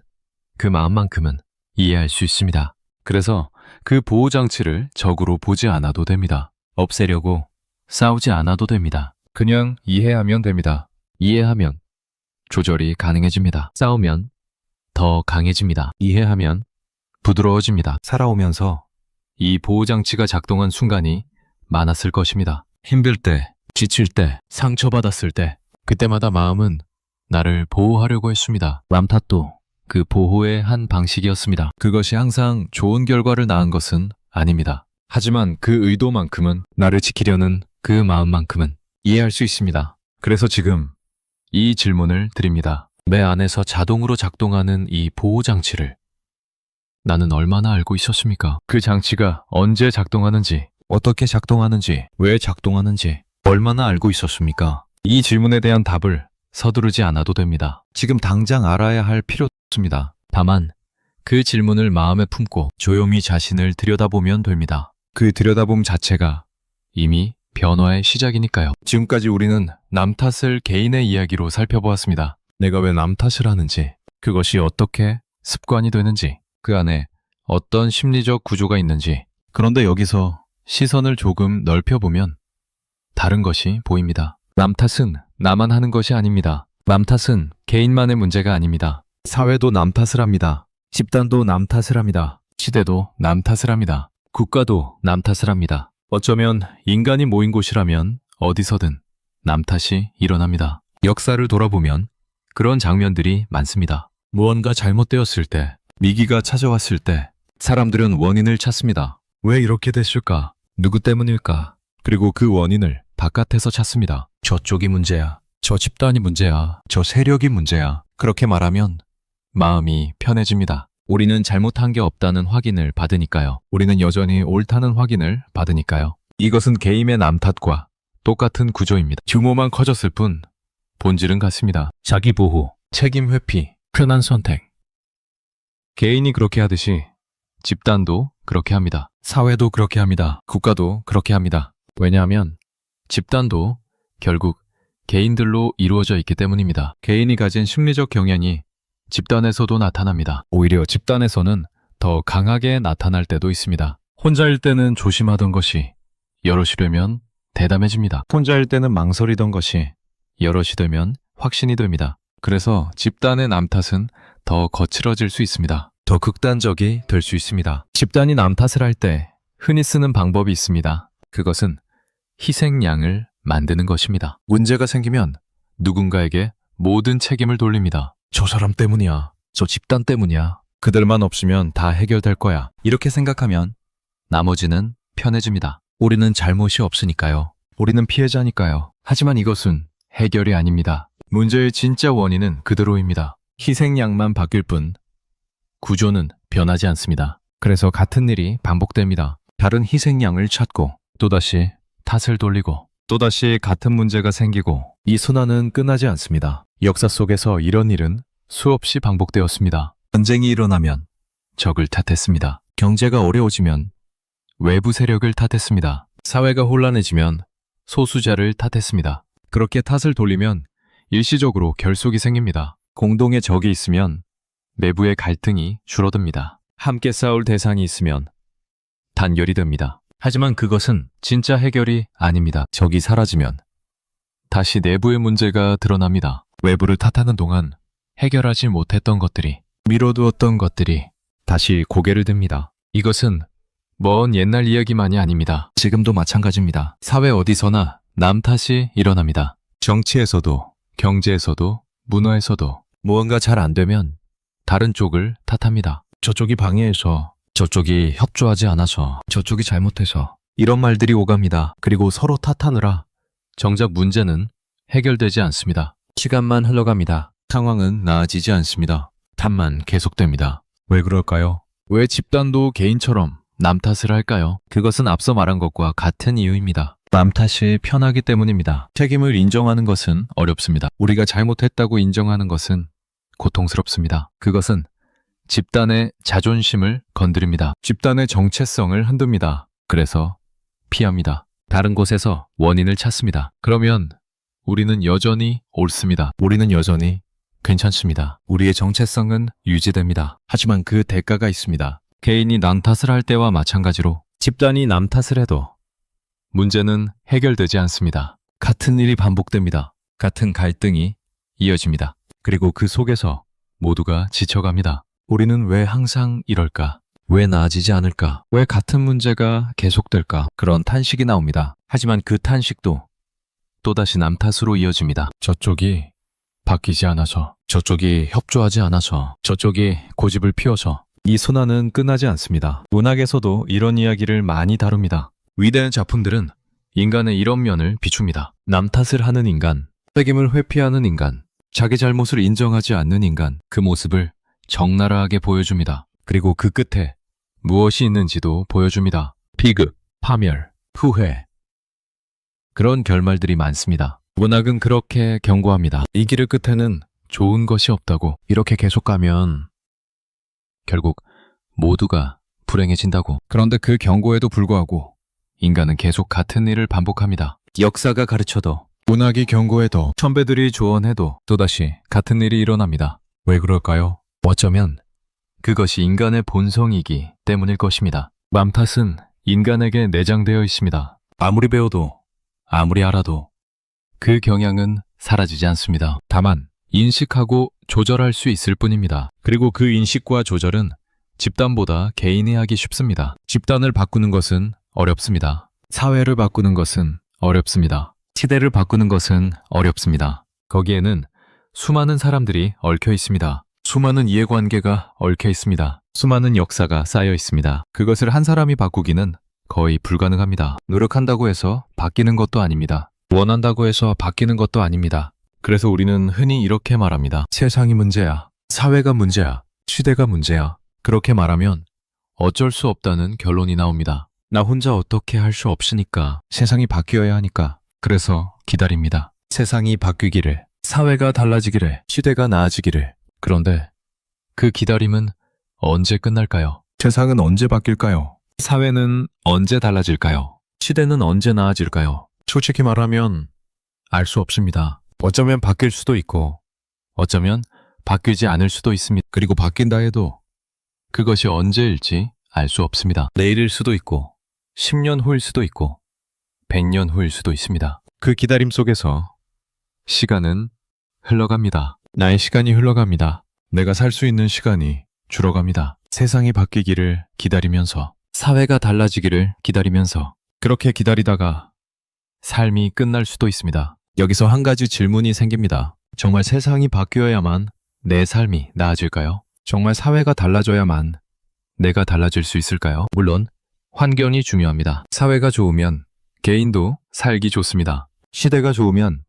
그 마음만큼은 이해할 수 있습니다. 그래서 그 보호장치를 적으로 보지 않아도 됩니다. 없애려고 싸우지 않아도 됩니다. 그냥 이해하면 됩니다. 이해하면 조절이 가능해집니다. 싸우면 더 강해집니다. 이해하면 부드러워집니다. 살아오면서 이 보호장치가 작동한 순간이 많았을 것입니다. 힘들 때, 지칠 때, 상처받았을 때, 그때마다 마음은 나를 보호하려고 했습니다. 남 탓도 그 보호의 한 방식이었습니다. 그것이 항상 좋은 결과를 낳은 것은 아닙니다. 하지만 그 의도만큼은, 나를 지키려는 그 마음만큼은 이해할 수 있습니다. 그래서 지금 이 질문을 드립니다. 내 안에서 자동으로 작동하는 이 보호장치를 나는 얼마나 알고 있었습니까? 그 장치가 언제 작동하는지, 어떻게 작동하는지, 왜 작동하는지 얼마나 알고 있었습니까? 이 질문에 대한 답을 서두르지 않아도 됩니다. 지금 당장 알아야 할 필요 없습니다. 다만 그 질문을 마음에 품고 조용히 자신을 들여다보면 됩니다. 그 들여다봄 자체가 이미 변화의 시작이니까요. 지금까지 우리는 남 탓을 개인의 이야기로 살펴보았습니다. 내가 왜 남 탓을 하는지, 그것이 어떻게 습관이 되는지, 그 안에 어떤 심리적 구조가 있는지. 그런데 여기서 시선을 조금 넓혀보면 다른 것이 보입니다. 남 탓은 나만 하는 것이 아닙니다. 남 탓은 개인만의 문제가 아닙니다. 사회도 남 탓을 합니다. 집단도 남 탓을 합니다. 시대도 남 탓을 합니다. 국가도 남 탓을 합니다. 어쩌면 인간이 모인 곳이라면 어디서든 남 탓이 일어납니다. 역사를 돌아보면 그런 장면들이 많습니다. 무언가 잘못되었을 때, 위기가 찾아왔을 때 사람들은 원인을 찾습니다. 왜 이렇게 됐을까? 누구 때문일까? 그리고 그 원인을 바깥에서 찾습니다. 저쪽이 문제야. 저 집단이 문제야. 저 세력이 문제야. 그렇게 말하면 마음이 편해집니다. 우리는 잘못한 게 없다는 확인을 받으니까요. 우리는 여전히 옳다는 확인을 받으니까요. 이것은 게임의 남 탓과 똑같은 구조입니다. 규모만 커졌을 뿐 본질은 같습니다. 자기 보호, 책임 회피, 편한 선택. 개인이 그렇게 하듯이 집단도 그렇게 합니다. 사회도 그렇게 합니다. 국가도 그렇게 합니다. 왜냐하면 집단도 결국 개인들로 이루어져 있기 때문입니다. 개인이 가진 심리적 경향이 집단에서도 나타납니다. 오히려 집단에서는 더 강하게 나타날 때도 있습니다. 혼자일 때는 조심하던 것이 여럿이 되면 대담해집니다. 혼자일 때는 망설이던 것이 여럿이 되면 확신이 됩니다. 그래서 집단의 남 탓은 더 거칠어질 수 있습니다. 더 극단적이 될 수 있습니다. 집단이 남 탓을 할 때 흔히 쓰는 방법이 있습니다. 그것은 희생양을 만드는 것입니다. 문제가 생기면 누군가에게 모든 책임을 돌립니다. 저 사람 때문이야. 저 집단 때문이야. 그들만 없으면 다 해결될 거야. 이렇게 생각하면 나머지는 편해집니다. 우리는 잘못이 없으니까요. 우리는 피해자니까요. 하지만 이것은 해결이 아닙니다. 문제의 진짜 원인은 그대로입니다. 희생양만 바뀔 뿐 구조는 변하지 않습니다. 그래서 같은 일이 반복됩니다. 다른 희생양을 찾고 또다시 탓을 돌리고 또다시 같은 문제가 생기고 이 순환은 끝나지 않습니다. 역사 속에서 이런 일은 수없이 반복되었습니다. 전쟁이 일어나면 적을 탓했습니다. 경제가 어려워지면 외부 세력을 탓했습니다. 사회가 혼란해지면 소수자를 탓했습니다. 그렇게 탓을 돌리면 일시적으로 결속이 생깁니다. 공동의 적이 있으면 내부의 갈등이 줄어듭니다. 함께 싸울 대상이 있으면 단결이 됩니다. 하지만 그것은 진짜 해결이 아닙니다. 적이 사라지면 다시 내부의 문제가 드러납니다. 외부를 탓하는 동안 해결하지 못했던 것들이, 미뤄두었던 것들이 다시 고개를 듭니다. 이것은 먼 옛날 이야기만이 아닙니다. 지금도 마찬가지입니다. 사회 어디서나 남 탓이 일어납니다. 정치에서도, 경제에서도, 문화에서도 무언가 잘 안 되면 다른 쪽을 탓합니다. 저쪽이 방해해서, 저쪽이 협조하지 않아서, 저쪽이 잘못해서 이런 말들이 오갑니다. 그리고 서로 탓하느라 정작 문제는 해결되지 않습니다. 시간만 흘러갑니다. 상황은 나아지지 않습니다. 탓만 계속됩니다. 왜 그럴까요? 왜 집단도 개인처럼 남 탓을 할까요? 그것은 앞서 말한 것과 같은 이유입니다. 남 탓이 편하기 때문입니다. 책임을 인정하는 것은 어렵습니다. 우리가 잘못했다고 인정하는 것은 고통스럽습니다. 그것은 집단의 자존심을 건드립니다. 집단의 정체성을 흔듭니다. 그래서 피합니다. 다른 곳에서 원인을 찾습니다. 그러면 우리는 여전히 옳습니다. 우리는 여전히 괜찮습니다. 우리의 정체성은 유지됩니다. 하지만 그 대가가 있습니다. 개인이 남 탓을 할 때와 마찬가지로 집단이 남 탓을 해도 문제는 해결되지 않습니다. 같은 일이 반복됩니다. 같은 갈등이 이어집니다. 그리고 그 속에서 모두가 지쳐갑니다. 우리는 왜 항상 이럴까? 왜 나아지지 않을까? 왜 같은 문제가 계속될까? 그런 탄식이 나옵니다. 하지만 그 탄식도 또다시 남 탓으로 이어집니다. 저쪽이 바뀌지 않아서, 저쪽이 협조하지 않아서, 저쪽이 고집을 피워서 이 순환은 끝나지 않습니다. 문학에서도 이런 이야기를 많이 다룹니다. 위대한 작품들은 인간의 이런 면을 비춥니다. 남 탓을 하는 인간, 책임을 회피하는 인간, 자기 잘못을 인정하지 않는 인간, 그 모습을 적나라하게 보여줍니다. 그리고 그 끝에 무엇이 있는지도 보여줍니다. 비극, 파멸, 후회. 그런 결말들이 많습니다. 문학은 그렇게 경고합니다. 이 길의 끝에는 좋은 것이 없다고. 이렇게 계속 가면 결국 모두가 불행해진다고. 그런데 그 경고에도 불구하고 인간은 계속 같은 일을 반복합니다. 역사가 가르쳐도, 문학이 경고해도, 선배들이 조언해도 또다시 같은 일이 일어납니다. 왜 그럴까요? 어쩌면 그것이 인간의 본성이기 때문일 것입니다. 남 탓은 인간에게 내장되어 있습니다. 아무리 배워도, 아무리 알아도 그 경향은 사라지지 않습니다. 다만 인식하고 조절할 수 있을 뿐입니다. 그리고 그 인식과 조절은 집단보다 개인이 하기 쉽습니다. 집단을 바꾸는 것은 어렵습니다. 사회를 바꾸는 것은 어렵습니다. 시대를 바꾸는 것은 어렵습니다. 거기에는 수많은 사람들이 얽혀 있습니다. 수많은 이해관계가 얽혀 있습니다. 수많은 역사가 쌓여 있습니다. 그것을 한 사람이 바꾸기는 거의 불가능합니다. 노력한다고 해서 바뀌는 것도 아닙니다. 원한다고 해서 바뀌는 것도 아닙니다. 그래서 우리는 흔히 이렇게 말합니다. 세상이 문제야. 사회가 문제야. 시대가 문제야. 그렇게 말하면 어쩔 수 없다는 결론이 나옵니다. 나 혼자 어떻게 할 수 없으니까 세상이 바뀌어야 하니까. 그래서 기다립니다. 세상이 바뀌기를, 사회가 달라지기를, 시대가 나아지기를. 그런데 그 기다림은 언제 끝날까요? 세상은 언제 바뀔까요? 사회는 언제 달라질까요? 시대는 언제 나아질까요? 솔직히 말하면 알 수 없습니다. 어쩌면 바뀔 수도 있고 어쩌면 바뀌지 않을 수도 있습니다. 그리고 바뀐다 해도 그것이 언제일지 알 수 없습니다. 내일일 수도 있고 10년 후일 수도 있고 100년 후일 수도 있습니다. 그 기다림 속에서 시간은 흘러갑니다. 나의 시간이 흘러갑니다. 내가 살 수 있는 시간이 줄어갑니다. 세상이 바뀌기를 기다리면서, 사회가 달라지기를 기다리면서, 그렇게 기다리다가 삶이 끝날 수도 있습니다. 여기서 한 가지 질문이 생깁니다. 정말 세상이 바뀌어야만 내 삶이 나아질까요? 정말 사회가 달라져야만 내가 달라질 수 있을까요? 물론 환경이 중요합니다. 사회가 좋으면 개인도 살기 좋습니다. 시대가 좋으면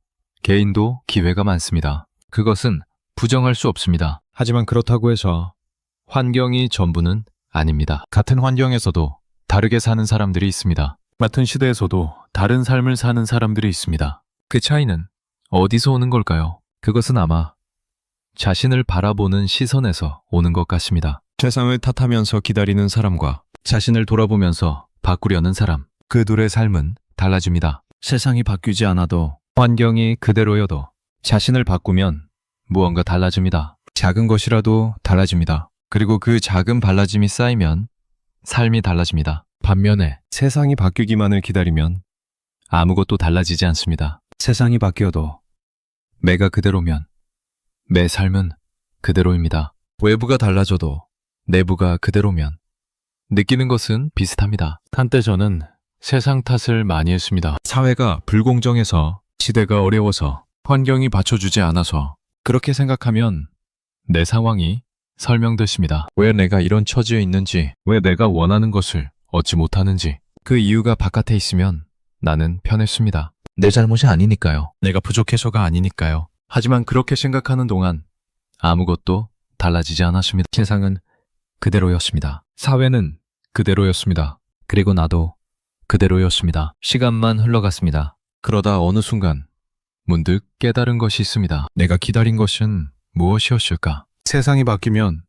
개인도 기회가 많습니다. 그것은 부정할 수 없습니다. 하지만 그렇다고 해서 환경이 전부는 아닙니다. 같은 환경에서도 다르게 사는 사람들이 있습니다. 같은 시대에서도 다른 삶을 사는 사람들이 있습니다. 그 차이는 어디서 오는 걸까요? 그것은 아마 자신을 바라보는 시선에서 오는 것 같습니다. 세상을 탓하면서 기다리는 사람과 자신을 돌아보면서 바꾸려는 사람, 그 둘의 삶은 달라집니다. 세상이 바뀌지 않아도, 환경이 그대로여도 자신을 바꾸면 무언가 달라집니다. 작은 것이라도 달라집니다. 그리고 그 작은 달라짐이 쌓이면 삶이 달라집니다. 반면에 세상이 바뀌기만을 기다리면 아무것도 달라지지 않습니다. 세상이 바뀌어도 내가 그대로면 내 삶은 그대로입니다. 외부가 달라져도 내부가 그대로면 느끼는 것은 비슷합니다. 한때 저는 세상 탓을 많이 했습니다. 사회가 불공정해서, 시대가 어려워서, 환경이 받쳐주지 않아서, 그렇게 생각하면 내 상황이 설명되십니다. 왜 내가 이런 처지에 있는지, 왜 내가 원하는 것을 얻지 못하는지, 그 이유가 바깥에 있으면 나는 편했습니다. 내 잘못이 아니니까요. 내가 부족해서가 아니니까요. 하지만 그렇게 생각하는 동안 아무것도 달라지지 않았습니다. 세상은 그대로였습니다. 사회는 그대로였습니다. 그리고 나도 그대로였습니다. 시간만 흘러갔습니다. 그러다 어느 순간 문득 깨달은 것이 있습니다. 내가 기다린 것은 무엇이었을까? 세상이 바뀌면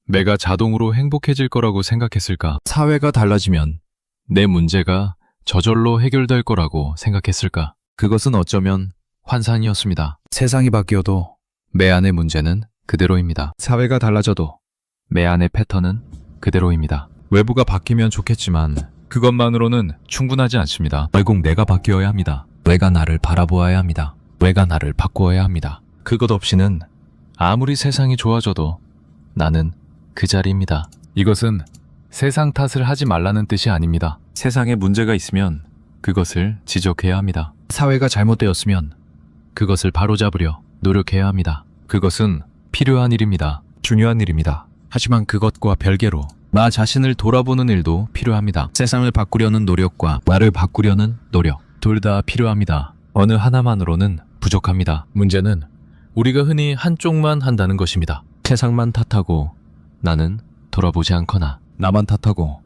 내가 자동으로 행복해질 거라고 생각했을까? 사회가 달라지면 내 문제가 저절로 해결될 거라고 생각했을까? 그것은 어쩌면 환상이었습니다. 세상이 바뀌어도 내 안의 문제는 그대로입니다. 사회가 달라져도 내 안의 패턴은 그대로입니다. 외부가 바뀌면 좋겠지만 그것만으로는 충분하지 않습니다. 결국 내가 바뀌어야 합니다. 내가 나를 바라보아야 합니다. 내가 나를 바꾸어야 합니다. 그것 없이는 아무리 세상이 좋아져도 나는 그 자리입니다. 이것은 세상 탓을 하지 말라는 뜻이 아닙니다. 세상에 문제가 있으면 그것을 지적해야 합니다. 사회가 잘못되었으면 그것을 바로잡으려 노력해야 합니다. 그것은 필요한 일입니다. 중요한 일입니다. 하지만 그것과 별개로 나 자신을 돌아보는 일도 필요합니다. 세상을 바꾸려는 노력과 나를 바꾸려는 노력, 둘 다 필요합니다. 어느 하나만으로는 부족합니다. 문제는 우리가 흔히 한쪽만 한다는 것입니다. 세상만 탓하고 나는 돌아보지 않거나, 나만 탓하고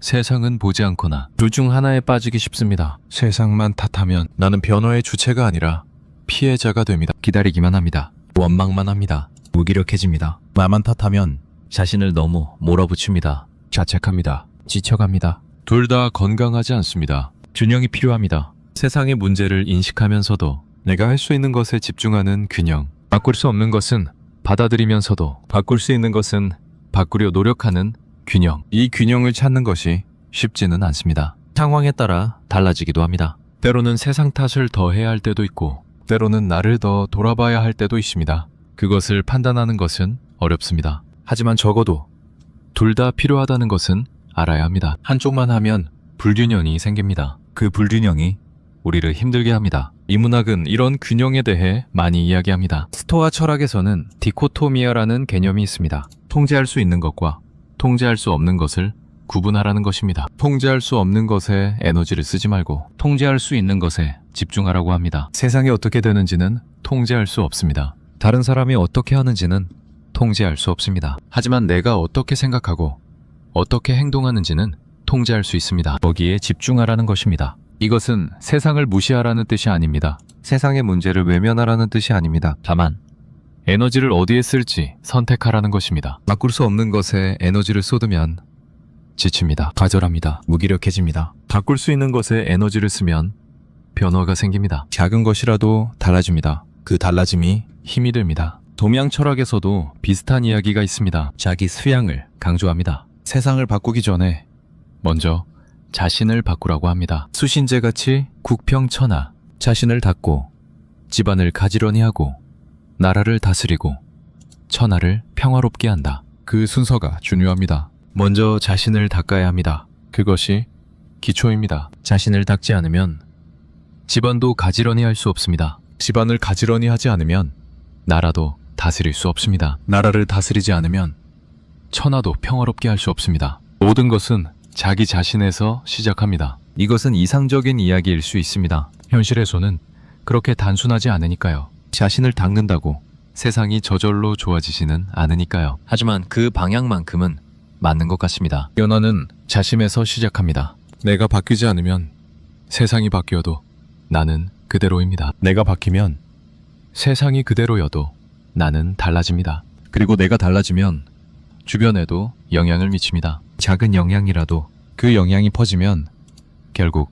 세상은 보지 않거나, 둘 중 하나에 빠지기 쉽습니다. 세상만 탓하면 나는 변화의 주체가 아니라 피해자가 됩니다. 기다리기만 합니다. 원망만 합니다. 무기력해집니다. 나만 탓하면 자신을 너무 몰아붙입니다. 자책합니다. 지쳐갑니다. 둘 다 건강하지 않습니다. 균형이 필요합니다. 세상의 문제를 인식하면서도 내가 할 수 있는 것에 집중하는 균형. 바꿀 수 없는 것은 받아들이면서도 바꿀 수 있는 것은 바꾸려 노력하는 균형. 이 균형을 찾는 것이 쉽지는 않습니다. 상황에 따라 달라지기도 합니다. 때로는 세상 탓을 더 해야 할 때도 있고, 때로는 나를 더 돌아봐야 할 때도 있습니다. 그것을 판단하는 것은 어렵습니다. 하지만 적어도 둘 다 필요하다는 것은 알아야 합니다. 한쪽만 하면 불균형이 생깁니다. 그 불균형이 우리를 힘들게 합니다. 이 문학은 이런 균형에 대해 많이 이야기합니다. 스토아 철학에서는 디코토미아라는 개념이 있습니다. 통제할 수 있는 것과 통제할 수 없는 것을 구분하라는 것입니다. 통제할 수 없는 것에 에너지를 쓰지 말고 통제할 수 있는 것에 집중하라고 합니다. 세상이 어떻게 되는지는 통제할 수 없습니다. 다른 사람이 어떻게 하는지는 통제할 수 없습니다. 하지만 내가 어떻게 생각하고 어떻게 행동하는지는 통제할 수 있습니다. 거기에 집중하라는 것입니다. 이것은 세상을 무시하라는 뜻이 아닙니다. 세상의 문제를 외면하라는 뜻이 아닙니다. 다만 에너지를 어디에 쓸지 선택하라는 것입니다. 바꿀 수 없는 것에 에너지를 쏟으면 지칩니다. 좌절합니다. 무기력해집니다. 바꿀 수 있는 것에 에너지를 쓰면 변화가 생깁니다. 작은 것이라도 달라집니다. 그 달라짐이 힘이 됩니다. 동양 철학에서도 비슷한 이야기가 있습니다. 자기 수양을 강조합니다. 세상을 바꾸기 전에 먼저 자신을 바꾸라고 합니다. 수신제같이 국평천하, 자신을 닦고 집안을 가지런히 하고 나라를 다스리고 천하를 평화롭게 한다. 그 순서가 중요합니다. 먼저 자신을 닦아야 합니다. 그것이 기초입니다. 자신을 닦지 않으면 집안도 가지런히 할 수 없습니다. 집안을 가지런히 하지 않으면 나라도 다스릴 수 없습니다. 나라를 다스리지 않으면 천하도 평화롭게 할 수 없습니다. 모든 것은 자기 자신에서 시작합니다. 이것은 이상적인 이야기일 수 있습니다. 현실에서는 그렇게 단순하지 않으니까요. 자신을 닦는다고 세상이 저절로 좋아지지는 않으니까요. 하지만 그 방향만큼은 맞는 것 같습니다. 변화는 자심에서 시작합니다. 내가 바뀌지 않으면 세상이 바뀌어도 나는 그대로입니다. 내가 바뀌면 세상이 그대로여도 나는 달라집니다. 그리고 내가 달라지면 주변에도 영향을 미칩니다. 작은 영향이라도 그 영향이 퍼지면 결국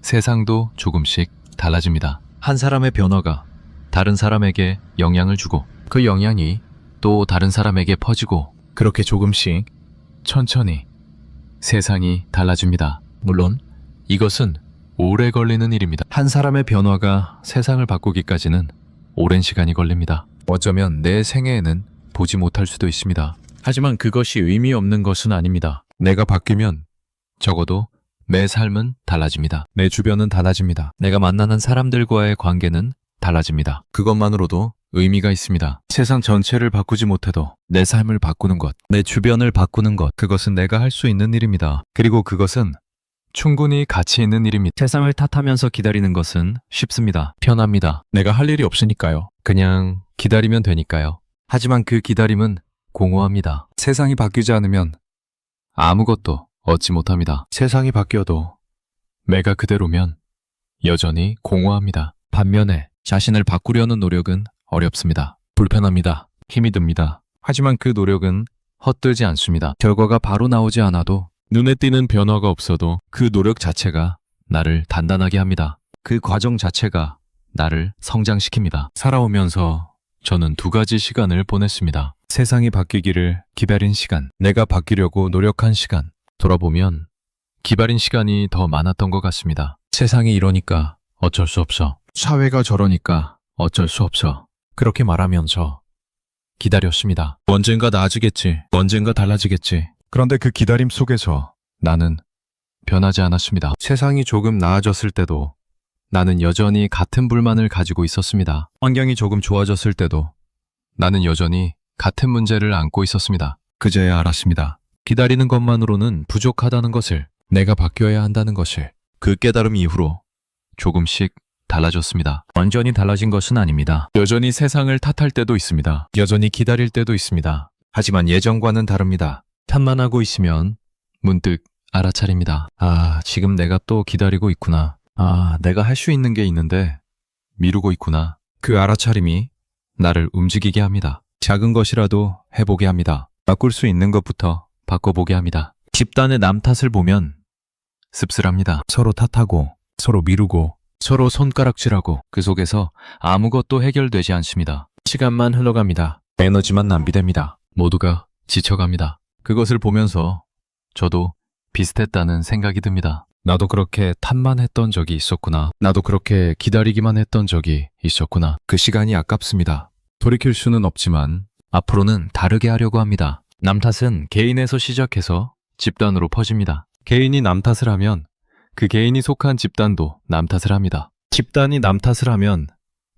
세상도 조금씩 달라집니다. 한 사람의 변화가 다른 사람에게 영향을 주고 그 영향이 또 다른 사람에게 퍼지고 그렇게 조금씩 천천히 세상이 달라집니다. 물론 이것은 오래 걸리는 일입니다. 한 사람의 변화가 세상을 바꾸기까지는 오랜 시간이 걸립니다. 어쩌면 내 생애에는 보지 못할 수도 있습니다. 하지만 그것이 의미 없는 것은 아닙니다. 내가 바뀌면 적어도 내 삶은 달라집니다. 내 주변은 달라집니다. 내가 만나는 사람들과의 관계는 달라집니다. 그것만으로도 의미가 있습니다. 세상 전체를 바꾸지 못해도 내 삶을 바꾸는 것, 내 주변을 바꾸는 것, 그것은 내가 할 수 있는 일입니다. 그리고 그것은 충분히 가치 있는 일입니다. 세상을 탓하면서 기다리는 것은 쉽습니다. 편합니다. 내가 할 일이 없으니까요. 그냥 기다리면 되니까요. 하지만 그 기다림은 공허합니다. 세상이 바뀌지 않으면 아무것도 얻지 못합니다. 세상이 바뀌어도 내가 그대로면 여전히 공허합니다. 반면에 자신을 바꾸려는 노력은 어렵습니다. 불편합니다. 힘이 듭니다. 하지만 그 노력은 헛되지 않습니다. 결과가 바로 나오지 않아도 눈에 띄는 변화가 없어도 그 노력 자체가 나를 단단하게 합니다. 그 과정 자체가 나를 성장시킵니다. 살아오면서 저는 두 가지 시간을 보냈습니다. 세상이 바뀌기를 기다린 시간, 내가 바뀌려고 노력한 시간. 돌아보면 기다린 시간이 더 많았던 것 같습니다. 세상이 이러니까 어쩔 수 없어. 사회가 저러니까 어쩔 수 없어. 그렇게 말하면서 기다렸습니다. 언젠가 나아지겠지. 언젠가 달라지겠지. 그런데 그 기다림 속에서 나는 변하지 않았습니다. 세상이 조금 나아졌을 때도 나는 여전히 같은 불만을 가지고 있었습니다. 환경이 조금 좋아졌을 때도 나는 여전히 같은 문제를 안고 있었습니다. 그제야 알았습니다. 기다리는 것만으로는 부족하다는 것을, 내가 바뀌어야 한다는 것을. 그 깨달음 이후로 조금씩 달라졌습니다. 완전히 달라진 것은 아닙니다. 여전히 세상을 탓할 때도 있습니다. 여전히 기다릴 때도 있습니다. 하지만 예전과는 다릅니다. 탓만 하고 있으면 문득 알아차립니다. 아, 지금 내가 또 기다리고 있구나. 아, 내가 할 수 있는 게 있는데 미루고 있구나. 그 알아차림이 나를 움직이게 합니다. 작은 것이라도 해보게 합니다. 바꿀 수 있는 것부터 바꿔보게 합니다. 집단의 남 탓을 보면 씁쓸합니다. 서로 탓하고 서로 미루고 서로 손가락질하고 그 속에서 아무것도 해결되지 않습니다. 시간만 흘러갑니다. 에너지만 낭비됩니다. 모두가 지쳐갑니다. 그것을 보면서 저도 비슷했다는 생각이 듭니다. 나도 그렇게 탓만 했던 적이 있었구나. 나도 그렇게 기다리기만 했던 적이 있었구나. 그 시간이 아깝습니다. 돌이킬 수는 없지만 앞으로는 다르게 하려고 합니다. 남 탓은 개인에서 시작해서 집단으로 퍼집니다. 개인이 남 탓을 하면 그 개인이 속한 집단도 남 탓을 합니다. 집단이 남 탓을 하면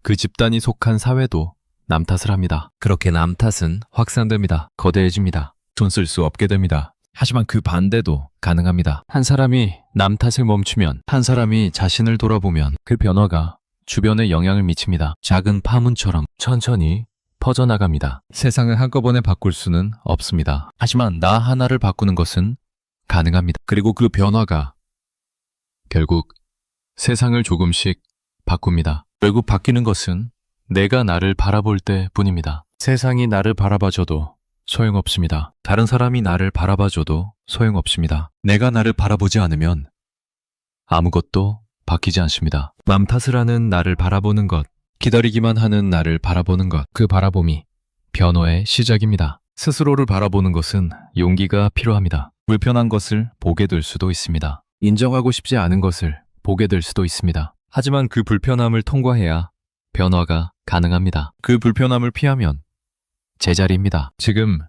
그 집단이 속한 사회도 남 탓을 합니다. 그렇게 남 탓은 확산됩니다. 거대해집니다. 돈 쓸 수 없게 됩니다. 하지만 그 반대도 가능합니다. 한 사람이 남 탓을 멈추면, 한 사람이 자신을 돌아보면 그 변화가 주변에 영향을 미칩니다. 작은 파문처럼 천천히 퍼져나갑니다. 세상을 한꺼번에 바꿀 수는 없습니다. 하지만 나 하나를 바꾸는 것은 가능합니다. 그리고 그 변화가 결국 세상을 조금씩 바꿉니다. 결국 바뀌는 것은 내가 나를 바라볼 때 뿐입니다. 세상이 나를 바라봐줘도 소용없습니다. 다른 사람이 나를 바라봐줘도 소용없습니다. 내가 나를 바라보지 않으면 아무것도 바뀌지 않습니다. 남 탓을 하는 나를 바라보는 것, 기다리기만 하는 나를 바라보는 것, 그 바라봄이 변화의 시작입니다. 스스로를 바라보는 것은 용기가 필요합니다. 불편한 것을 보게 될 수도 있습니다. 인정하고 싶지 않은 것을 보게 될 수도 있습니다. 하지만 그 불편함을 통과해야 변화가 가능합니다. 그 불편함을 피하면 제자리입니다. 지금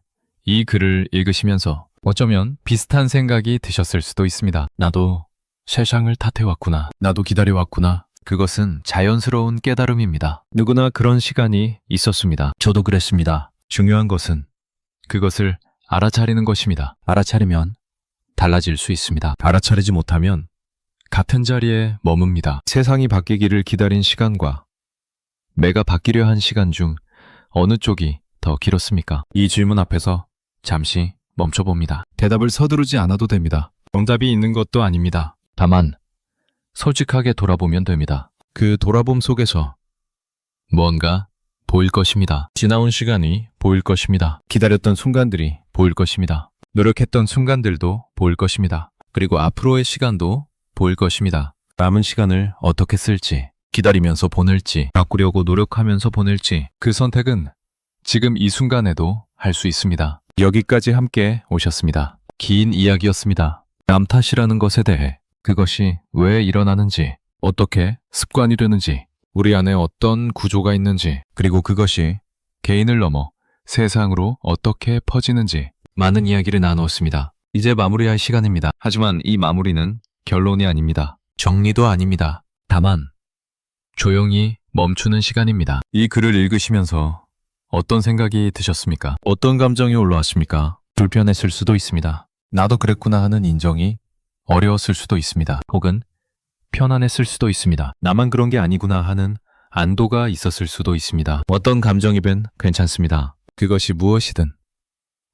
이 글을 읽으시면서 어쩌면 비슷한 생각이 드셨을 수도 있습니다. 나도 세상을 탓해왔구나. 나도 기다려왔구나. 그것은 자연스러운 깨달음입니다. 누구나 그런 시간이 있었습니다. 저도 그랬습니다. 중요한 것은 그것을 알아차리는 것입니다. 알아차리면 달라질 수 있습니다. 알아차리지 못하면 같은 자리에 머뭅니다. 세상이 바뀌기를 기다린 시간과 내가 바뀌려 한 시간 중 어느 쪽이 더 길었습니까? 이 질문 앞에서 잠시 멈춰봅니다. 대답을 서두르지 않아도 됩니다. 정답이 있는 것도 아닙니다. 다만 솔직하게 돌아보면 됩니다. 그 돌아봄 속에서 뭔가 보일 것입니다. 지나온 시간이 보일 것입니다. 기다렸던 순간들이 보일 것입니다. 노력했던 순간들도 보일 것입니다. 그리고 앞으로의 시간도 보일 것입니다. 남은 시간을 어떻게 쓸지, 기다리면서 보낼지, 바꾸려고 노력하면서 보낼지, 그 선택은 지금 이 순간에도 할 수 있습니다. 여기까지 함께 오셨습니다. 긴 이야기였습니다. 남 탓이라는 것에 대해, 그것이 왜 일어나는지, 어떻게 습관이 되는지, 우리 안에 어떤 구조가 있는지, 그리고 그것이 개인을 넘어 세상으로 어떻게 퍼지는지 많은 이야기를 나누었습니다. 이제 마무리할 시간입니다. 하지만 이 마무리는 결론이 아닙니다. 정리도 아닙니다. 다만 조용히 멈추는 시간입니다. 이 글을 읽으시면서 어떤 생각이 드셨습니까? 어떤 감정이 올라왔습니까? 불편했을 수도 있습니다. 나도 그랬구나 하는 인정이 어려웠을 수도 있습니다. 혹은 편안했을 수도 있습니다. 나만 그런 게 아니구나 하는 안도가 있었을 수도 있습니다. 어떤 감정이든 괜찮습니다. 그것이 무엇이든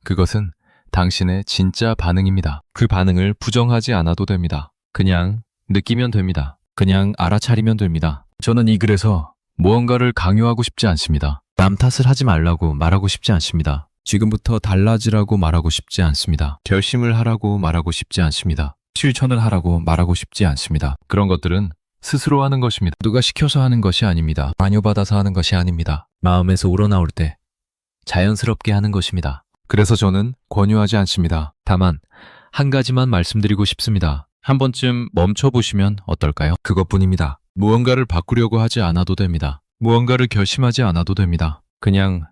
그것은 당신의 진짜 반응입니다. 그 반응을 부정하지 않아도 됩니다. 그냥 느끼면 됩니다. 그냥 알아차리면 됩니다. 저는 이 글에서 무언가를 강요하고 싶지 않습니다. 남 탓을 하지 말라고 말하고 싶지 않습니다. 지금부터 달라지라고 말하고 싶지 않습니다. 결심을 하라고 말하고 싶지 않습니다. 실천을 하라고 말하고 싶지 않습니다. 그런 것들은 스스로 하는 것입니다. 누가 시켜서 하는 것이 아닙니다. 강요받아서 하는 것이 아닙니다. 마음에서 우러나올 때 자연스럽게 하는 것입니다. 그래서 저는 권유하지 않습니다. 다만 한 가지만 말씀드리고 싶습니다. 한 번쯤 멈춰보시면 어떨까요? 그것뿐입니다. 무언가를 바꾸려고 하지 않아도 됩니다. 무언가를 결심하지 않아도 됩니다. 그냥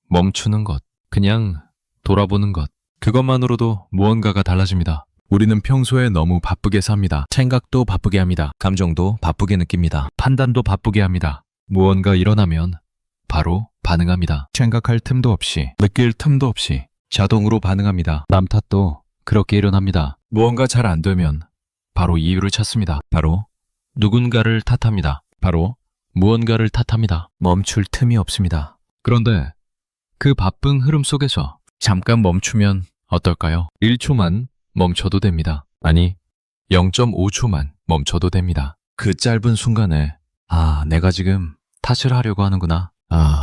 멈추는 것, 그냥 돌아보는 것, 그것만으로도 무언가가 달라집니다. 우리는 평소에 너무 바쁘게 삽니다. 생각도 바쁘게 합니다. 감정도 바쁘게 느낍니다. 판단도 바쁘게 합니다. 무언가 일어나면 바로 반응합니다. 생각할 틈도 없이, 느낄 틈도 없이 자동으로 반응합니다. 남 탓도 그렇게 일어납니다. 무언가 잘 안 되면 바로 이유를 찾습니다. 바로 누군가를 탓합니다. 바로 무언가를 탓합니다. 멈출 틈이 없습니다. 그런데 그 바쁜 흐름 속에서 잠깐 멈추면 어떨까요? 1초만 멈춰도 됩니다. 아니, 0.5초만 멈춰도 됩니다. 그 짧은 순간에 내가 지금 탓을 하려고 하는구나.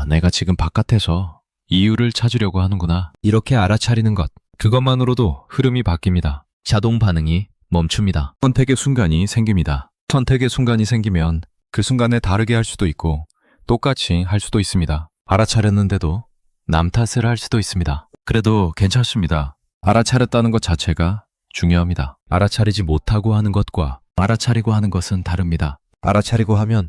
내가 지금 바깥에서 이유를 찾으려고 하는구나. 이렇게 알아차리는 것, 그것만으로도 흐름이 바뀝니다. 자동 반응이 멈춥니다. 선택의 순간이 생깁니다. 선택의 순간이 생기면 그 순간에 다르게 할 수도 있고 똑같이 할 수도 있습니다. 알아차렸는데도 남 탓을 할 수도 있습니다. 그래도 괜찮습니다. 알아차렸다는 것 자체가 중요합니다. 알아차리지 못하고 하는 것과 알아차리고 하는 것은 다릅니다. 알아차리고 하면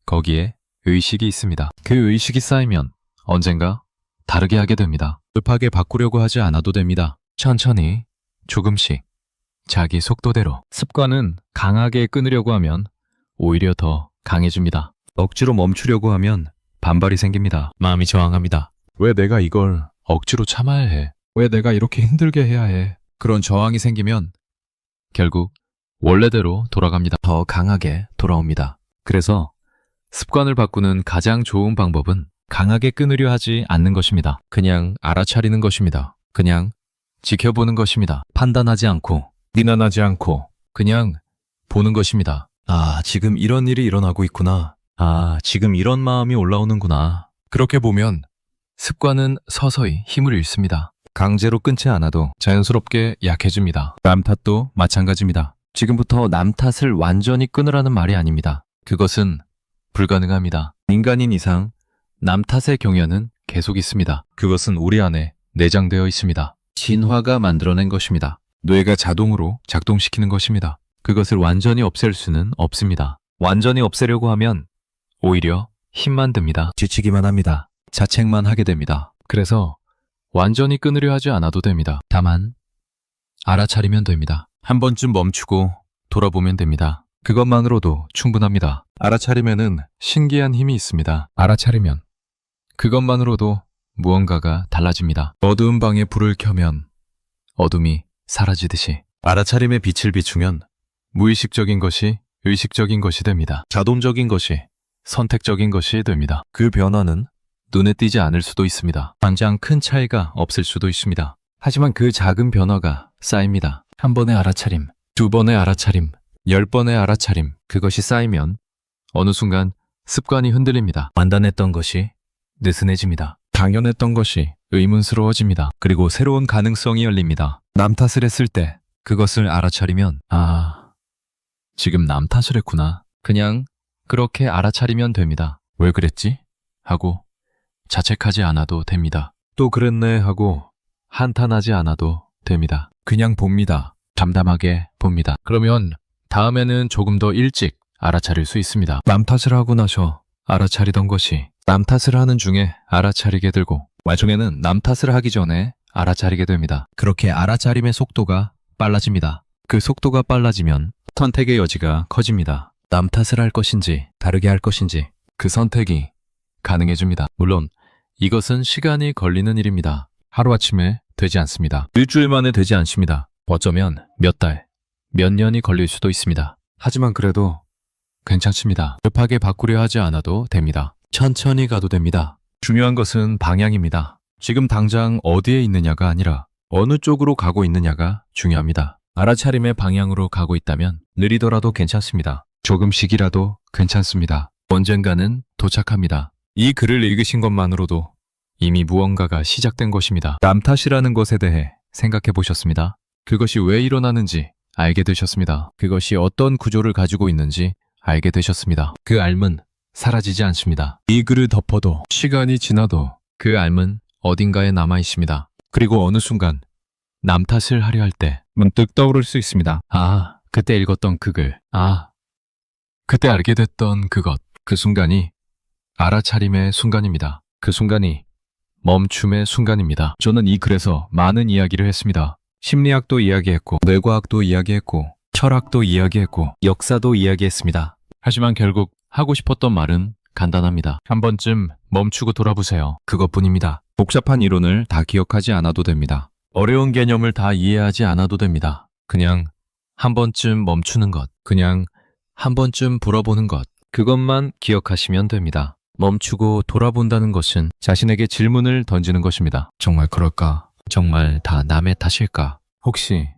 거기에 의식이 있습니다. 그 의식이 쌓이면 언젠가 다르게 하게 됩니다. 급하게 바꾸려고 하지 않아도 됩니다. 천천히, 조금씩, 자기 속도대로. 습관은 강하게 끊으려고 하면 오히려 더 강해집니다. 억지로 멈추려고 하면 반발이 생깁니다. 마음이 저항합니다. 왜 내가 이걸 억지로 참아야 해? 왜 내가 이렇게 힘들게 해야 해? 그런 저항이 생기면 결국 원래대로 돌아갑니다. 더 강하게 돌아옵니다. 그래서 습관을 바꾸는 가장 좋은 방법은 강하게 끊으려 하지 않는 것입니다. 그냥 알아차리는 것입니다. 그냥 지켜보는 것입니다. 판단하지 않고, 비난하지 않고, 그냥 보는 것입니다. 아, 지금 이런 일이 일어나고 있구나. 아, 지금 이런 마음이 올라오는구나. 그렇게 보면 습관은 서서히 힘을 잃습니다. 강제로 끊지 않아도 자연스럽게 약해집니다. 남 탓도 마찬가지입니다. 지금부터 남 탓을 완전히 끊으라는 말이 아닙니다. 그것은 불가능합니다. 인간인 이상 남 탓의 경향은 계속 있습니다. 그것은 우리 안에 내장되어 있습니다. 진화가 만들어낸 것입니다. 뇌가 자동으로 작동시키는 것입니다. 그것을 완전히 없앨 수는 없습니다. 완전히 없애려고 하면 오히려 힘만 듭니다. 지치기만 합니다. 자책만 하게 됩니다. 그래서 완전히 끊으려 하지 않아도 됩니다. 다만 알아차리면 됩니다. 한 번쯤 멈추고 돌아보면 됩니다. 그것만으로도 충분합니다. 알아차리면은 신기한 힘이 있습니다. 알아차리면 그것만으로도 무언가가 달라집니다. 어두운 방에 불을 켜면 어둠이 사라지듯이 알아차림에 빛을 비추면 무의식적인 것이 의식적인 것이 됩니다. 자동적인 것이 선택적인 것이 됩니다. 그 변화는 눈에 띄지 않을 수도 있습니다. 당장 큰 차이가 없을 수도 있습니다. 하지만 그 작은 변화가 쌓입니다. 한 번의 알아차림, 두 번의 알아차림, 10번의 알아차림, 그것이 쌓이면 어느 순간 습관이 흔들립니다. 완단했던 것이 느슨해집니다. 당연했던 것이 의문스러워집니다. 그리고 새로운 가능성이 열립니다. 남 탓을 했을 때 그것을 알아차리면 아, 지금 남 탓을 했구나. 그냥 그렇게 알아차리면 됩니다. 왜 그랬지? 하고 자책하지 않아도 됩니다. 또 그랬네 하고 한탄하지 않아도 됩니다. 그냥 봅니다. 담담하게 봅니다. 그러면 다음에는 조금 더 일찍 알아차릴 수 있습니다. 남 탓을 하고 나서 알아차리던 것이 남 탓을 하는 중에 알아차리게 되고 나중에는 남 탓을 하기 전에 알아차리게 됩니다. 그렇게 알아차림의 속도가 빨라집니다. 그 속도가 빨라지면 선택의 여지가 커집니다. 남 탓을 할 것인지 다르게 할 것인지 그 선택이 가능해집니다. 물론 이것은 시간이 걸리는 일입니다. 하루아침에 되지 않습니다. 일주일 만에 되지 않습니다. 어쩌면 몇 달, 몇 년이 걸릴 수도 있습니다. 하지만 그래도 괜찮습니다. 급하게 바꾸려 하지 않아도 됩니다. 천천히 가도 됩니다. 중요한 것은 방향입니다. 지금 당장 어디에 있느냐가 아니라 어느 쪽으로 가고 있느냐가 중요합니다. 알아차림의 방향으로 가고 있다면 느리더라도 괜찮습니다. 조금씩이라도 괜찮습니다. 언젠가는 도착합니다. 이 글을 읽으신 것만으로도 이미 무언가가 시작된 것입니다. 남 탓이라는 것에 대해 생각해 보셨습니다. 그것이 왜 일어나는지 알게 되셨습니다. 그것이 어떤 구조를 가지고 있는지 알게 되셨습니다. 그 알은 사라지지 않습니다. 이 글을 덮어도 시간이 지나도 그 알은 어딘가에 남아 있습니다. 그리고 어느 순간 남 탓을 하려 할 때 문득 떠오를 수 있습니다. 아, 그때 읽었던 그 글. 아, 그때 알게 됐던 그것. 그 순간이 알아차림의 순간입니다. 그 순간이 멈춤의 순간입니다. 저는 이 글에서 많은 이야기를 했습니다. 심리학도 이야기했고, 뇌과학도 이야기했고, 철학도 이야기했고, 역사도 이야기했습니다. 하지만 결국 하고 싶었던 말은 간단합니다. 한 번쯤 멈추고 돌아보세요. 그것뿐입니다. 복잡한 이론을 다 기억하지 않아도 됩니다. 어려운 개념을 다 이해하지 않아도 됩니다. 그냥 한 번쯤 멈추는 것, 그냥 한 번쯤 돌아보는 것, 그것만 기억하시면 됩니다. 멈추고 돌아본다는 것은 자신에게 질문을 던지는 것입니다. 정말 그럴까? 정말 다 남의 탓일까? 혹시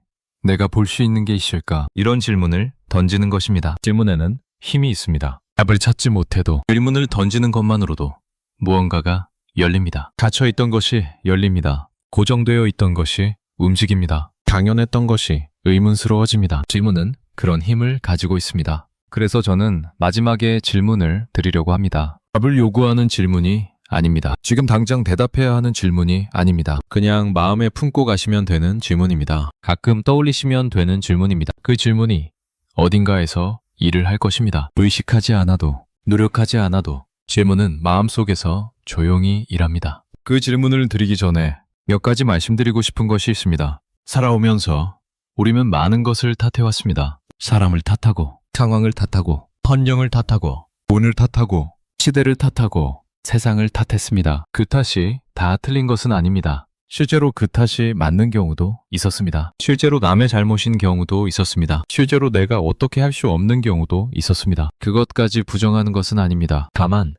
내가 볼 수 있는 게 있을까? 이런 질문을 던지는 것입니다. 질문에는 힘이 있습니다. 답을 찾지 못해도 질문을 던지는 것만으로도 무언가가 열립니다. 닫혀있던 것이 열립니다. 고정되어 있던 것이 움직입니다. 당연했던 것이 의문스러워집니다. 질문은 그런 힘을 가지고 있습니다. 그래서 저는 마지막에 질문을 드리려고 합니다. 답을 요구하는 질문이 아닙니다. 지금 당장 대답해야 하는 질문이 아닙니다. 그냥 마음에 품고 가시면 되는 질문입니다. 가끔 떠올리시면 되는 질문입니다. 그 질문이 어딘가에서 일을 할 것입니다. 의식하지 않아도, 노력하지 않아도 질문은 마음속에서 조용히 일합니다. 그 질문을 드리기 전에 몇 가지 말씀드리고 싶은 것이 있습니다. 살아오면서 우리는 많은 것을 탓해왔습니다. 사람을 탓하고, 상황을 탓하고, 환경을 탓하고, 운을 탓하고, 시대를 탓하고, 세상을 탓했습니다. 그 탓이 다 틀린 것은 아닙니다. 실제로 그 탓이 맞는 경우도 있었습니다. 실제로 남의 잘못인 경우도 있었습니다. 실제로 내가 어떻게 할 수 없는 경우도 있었습니다. 그것까지 부정하는 것은 아닙니다. 다만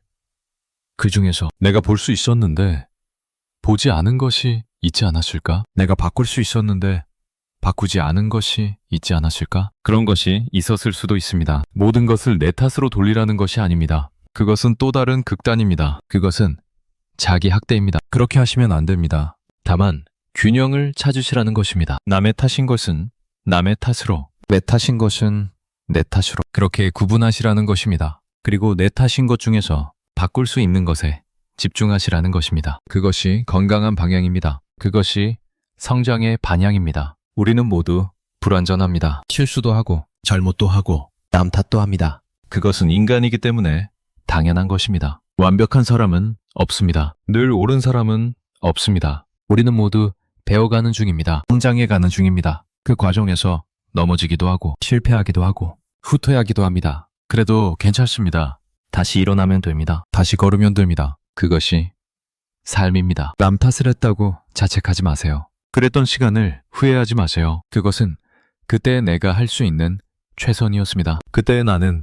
그 중에서 내가 볼 수 있었는데 보지 않은 것이 있지 않았을까? 내가 바꿀 수 있었는데 바꾸지 않은 것이 있지 않았을까? 그런 것이 있었을 수도 있습니다. 모든 것을 내 탓으로 돌리라는 것이 아닙니다. 그것은 또 다른 극단입니다. 그것은 자기 학대입니다. 그렇게 하시면 안 됩니다. 다만 균형을 찾으시라는 것입니다. 남의 탓인 것은 남의 탓으로, 내 탓인 것은 내 탓으로 그렇게 구분하시라는 것입니다. 그리고 내 탓인 것 중에서 바꿀 수 있는 것에 집중하시라는 것입니다. 그것이 건강한 방향입니다. 그것이 성장의 반향입니다. 우리는 모두 불완전합니다. 실수도 하고 잘못도 하고 남 탓도 합니다. 그것은 인간이기 때문에 당연한 것입니다. 완벽한 사람은 없습니다. 늘 옳은 사람은 없습니다. 우리는 모두 배워가는 중입니다. 성장해가는 중입니다. 그 과정에서 넘어지기도 하고 실패하기도 하고 후퇴하기도 합니다. 그래도 괜찮습니다. 다시 일어나면 됩니다. 다시 걸으면 됩니다. 그것이 삶입니다. 남 탓을 했다고 자책하지 마세요. 그랬던 시간을 후회하지 마세요. 그것은 그때 내가 할 수 있는 최선이었습니다. 그때의 나는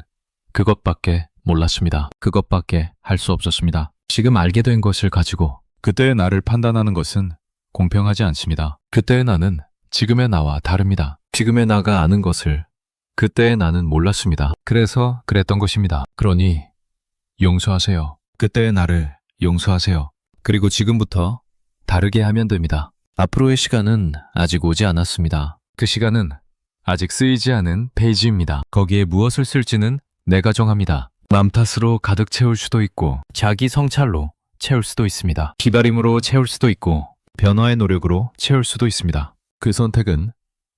그것밖에 몰랐습니다. 그것밖에 할 수 없었습니다. 지금 알게 된 것을 가지고 그때의 나를 판단하는 것은 공평하지 않습니다. 그때의 나는 지금의 나와 다릅니다. 지금의 나가 아는 것을 그때의 나는 몰랐습니다. 그래서 그랬던 것입니다. 그러니 용서하세요. 그때의 나를 용서하세요. 그리고 지금부터 다르게 하면 됩니다. 앞으로의 시간은 아직 오지 않았습니다. 그 시간은 아직 쓰이지 않은 페이지입니다. 거기에 무엇을 쓸지는 내가 정합니다. 남 탓으로 가득 채울 수도 있고 자기 성찰로 채울 수도 있습니다. 기다림으로 채울 수도 있고 변화의 노력으로 채울 수도 있습니다. 그 선택은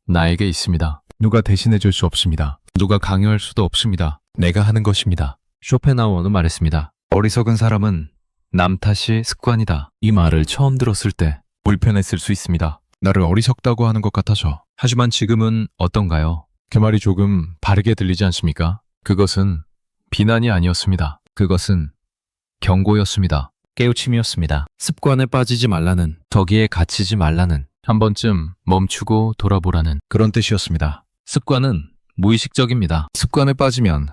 나에게 있습니다. 누가 대신해 줄 수 없습니다. 누가 강요할 수도 없습니다. 내가 하는 것입니다. 쇼펜하우어는 말했습니다. 어리석은 사람은 남 탓이 습관이다. 이 말을 처음 들었을 때 불편했을 수 있습니다. 나를 어리석다고 하는 것 같아서. 하지만 지금은 어떤가요? 그 말이 조금 바르게 들리지 않습니까? 그것은 비난이 아니었습니다. 그것은 경고였습니다. 깨우침이었습니다. 습관에 빠지지 말라는, 거기에 갇히지 말라는, 한 번쯤 멈추고 돌아보라는 그런 뜻이었습니다. 습관은 무의식적입니다. 습관에 빠지면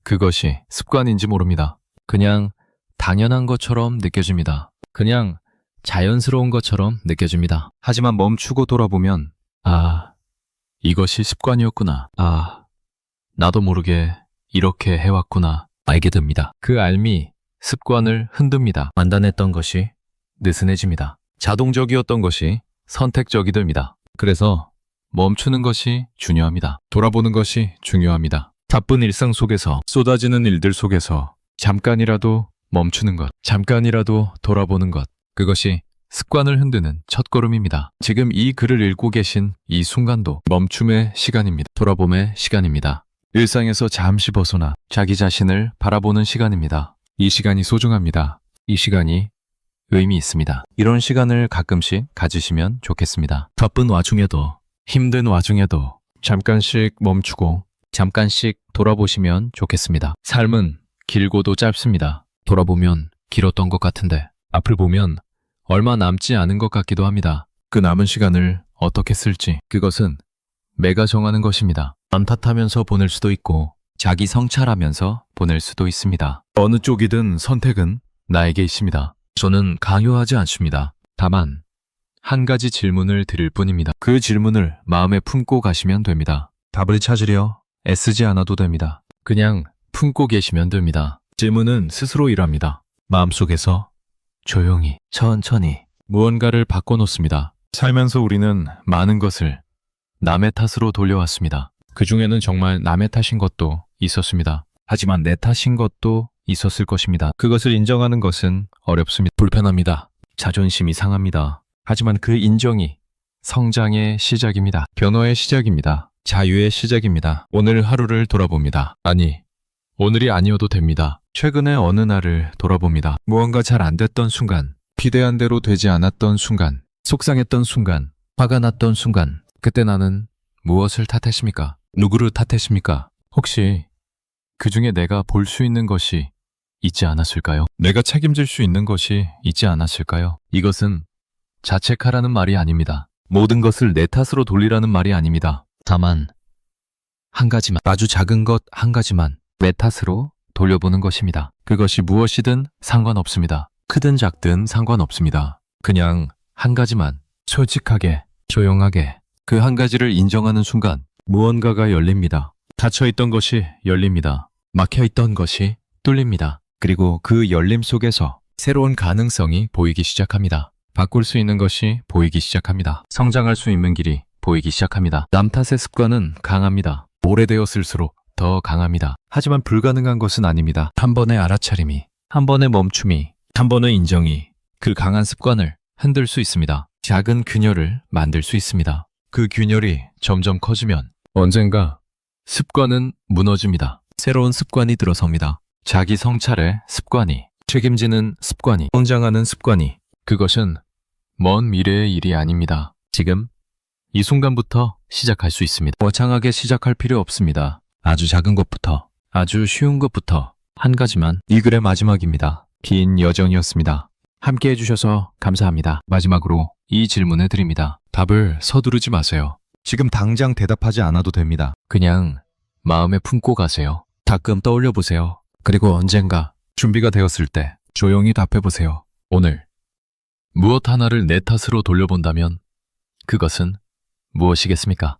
그것이 습관인지 모릅니다. 그냥 당연한 것처럼 느껴집니다. 그냥 자연스러운 것처럼 느껴집니다. 하지만 멈추고 돌아보면 이것이 습관이었구나. 나도 모르게 이렇게 해왔구나. 알게 됩니다. 그 알미 습관을 흔듭니다. 만단했던 것이 느슨해집니다. 자동적이었던 것이 선택적이 됩니다. 그래서 멈추는 것이 중요합니다. 돌아보는 것이 중요합니다. 바쁜 일상 속에서, 쏟아지는 일들 속에서 잠깐이라도 멈추는 것, 잠깐이라도 돌아보는 것, 그것이 습관을 흔드는 첫걸음입니다. 지금 이 글을 읽고 계신 이 순간도 멈춤의 시간입니다. 돌아봄의 시간입니다. 일상에서 잠시 벗어나 자기 자신을 바라보는 시간입니다. 이 시간이 소중합니다. 이 시간이 의미 있습니다. 이런 시간을 가끔씩 가지시면 좋겠습니다. 바쁜 와중에도, 힘든 와중에도 잠깐씩 멈추고 잠깐씩 돌아보시면 좋겠습니다. 삶은 길고도 짧습니다. 돌아보면 길었던 것 같은데 앞을 보면 얼마 남지 않은 것 같기도 합니다. 그 남은 시간을 어떻게 쓸지 그것은 내가 정하는 것입니다. 남 탓하면서 보낼 수도 있고 자기 성찰하면서 보낼 수도 있습니다. 어느 쪽이든 선택은 나에게 있습니다. 저는 강요하지 않습니다. 다만 한 가지 질문을 드릴 뿐입니다. 그 질문을 마음에 품고 가시면 됩니다. 답을 찾으려 애쓰지 않아도 됩니다. 그냥 품고 계시면 됩니다. 질문은 스스로 일합니다. 마음속에서 조용히, 천천히 무언가를 바꿔놓습니다. 살면서 우리는 많은 것을 남의 탓으로 돌려왔습니다. 그 중에는 정말 남의 탓인 것도 있었습니다. 하지만 내 탓인 것도 있었을 것입니다. 그것을 인정하는 것은 어렵습니다. 불편합니다. 자존심이 상합니다. 하지만 그 인정이 성장의 시작입니다. 변화의 시작입니다. 자유의 시작입니다. 오늘 하루를 돌아봅니다. 아니, 오늘이 아니어도 됩니다. 최근의 어느 날을 돌아봅니다. 무언가 잘 안 됐던 순간, 기대한 대로 되지 않았던 순간, 속상했던 순간, 화가 났던 순간, 그때 나는 무엇을 탓하십니까? 누구를 탓하십니까? 혹시 그 중에 내가 볼 수 있는 것이 있지 않았을까요? 내가 책임질 수 있는 것이 있지 않았을까요? 이것은 자책하라는 말이 아닙니다. 모든 것을 내 탓으로 돌리라는 말이 아닙니다. 다만 한 가지만, 아주 작은 것 한 가지만 내 탓으로 돌려보는 것입니다. 그것이 무엇이든 상관없습니다. 크든 작든 상관없습니다. 그냥 한 가지만 솔직하게, 조용하게 그 한 가지를 인정하는 순간 무언가가 열립니다. 닫혀있던 것이 열립니다. 막혀있던 것이 뚫립니다. 그리고 그 열림 속에서 새로운 가능성이 보이기 시작합니다. 바꿀 수 있는 것이 보이기 시작합니다. 성장할 수 있는 길이 보이기 시작합니다. 남 탓의 습관은 강합니다. 오래되었을수록 더 강합니다. 하지만 불가능한 것은 아닙니다. 한 번의 알아차림이, 한 번의 멈춤이, 한 번의 인정이 그 강한 습관을 흔들 수 있습니다. 작은 균열을 만들 수 있습니다. 그 균열이 점점 커지면 언젠가 습관은 무너집니다. 새로운 습관이 들어섭니다. 자기 성찰의 습관이, 책임지는 습관이, 성장하는 습관이, 그것은 먼 미래의 일이 아닙니다. 지금 이 순간부터 시작할 수 있습니다. 거창하게 시작할 필요 없습니다. 아주 작은 것부터, 아주 쉬운 것부터 한 가지만. 이 글의 마지막입니다. 긴 여정이었습니다. 함께 해주셔서 감사합니다. 마지막으로 이 질문을 드립니다. 답을 서두르지 마세요. 지금 당장 대답하지 않아도 됩니다. 그냥 마음에 품고 가세요. 가끔 떠올려 보세요. 그리고 언젠가 준비가 되었을 때 조용히 답해 보세요. 오늘 무엇 하나를 내 탓으로 돌려본다면 그것은 무엇이겠습니까?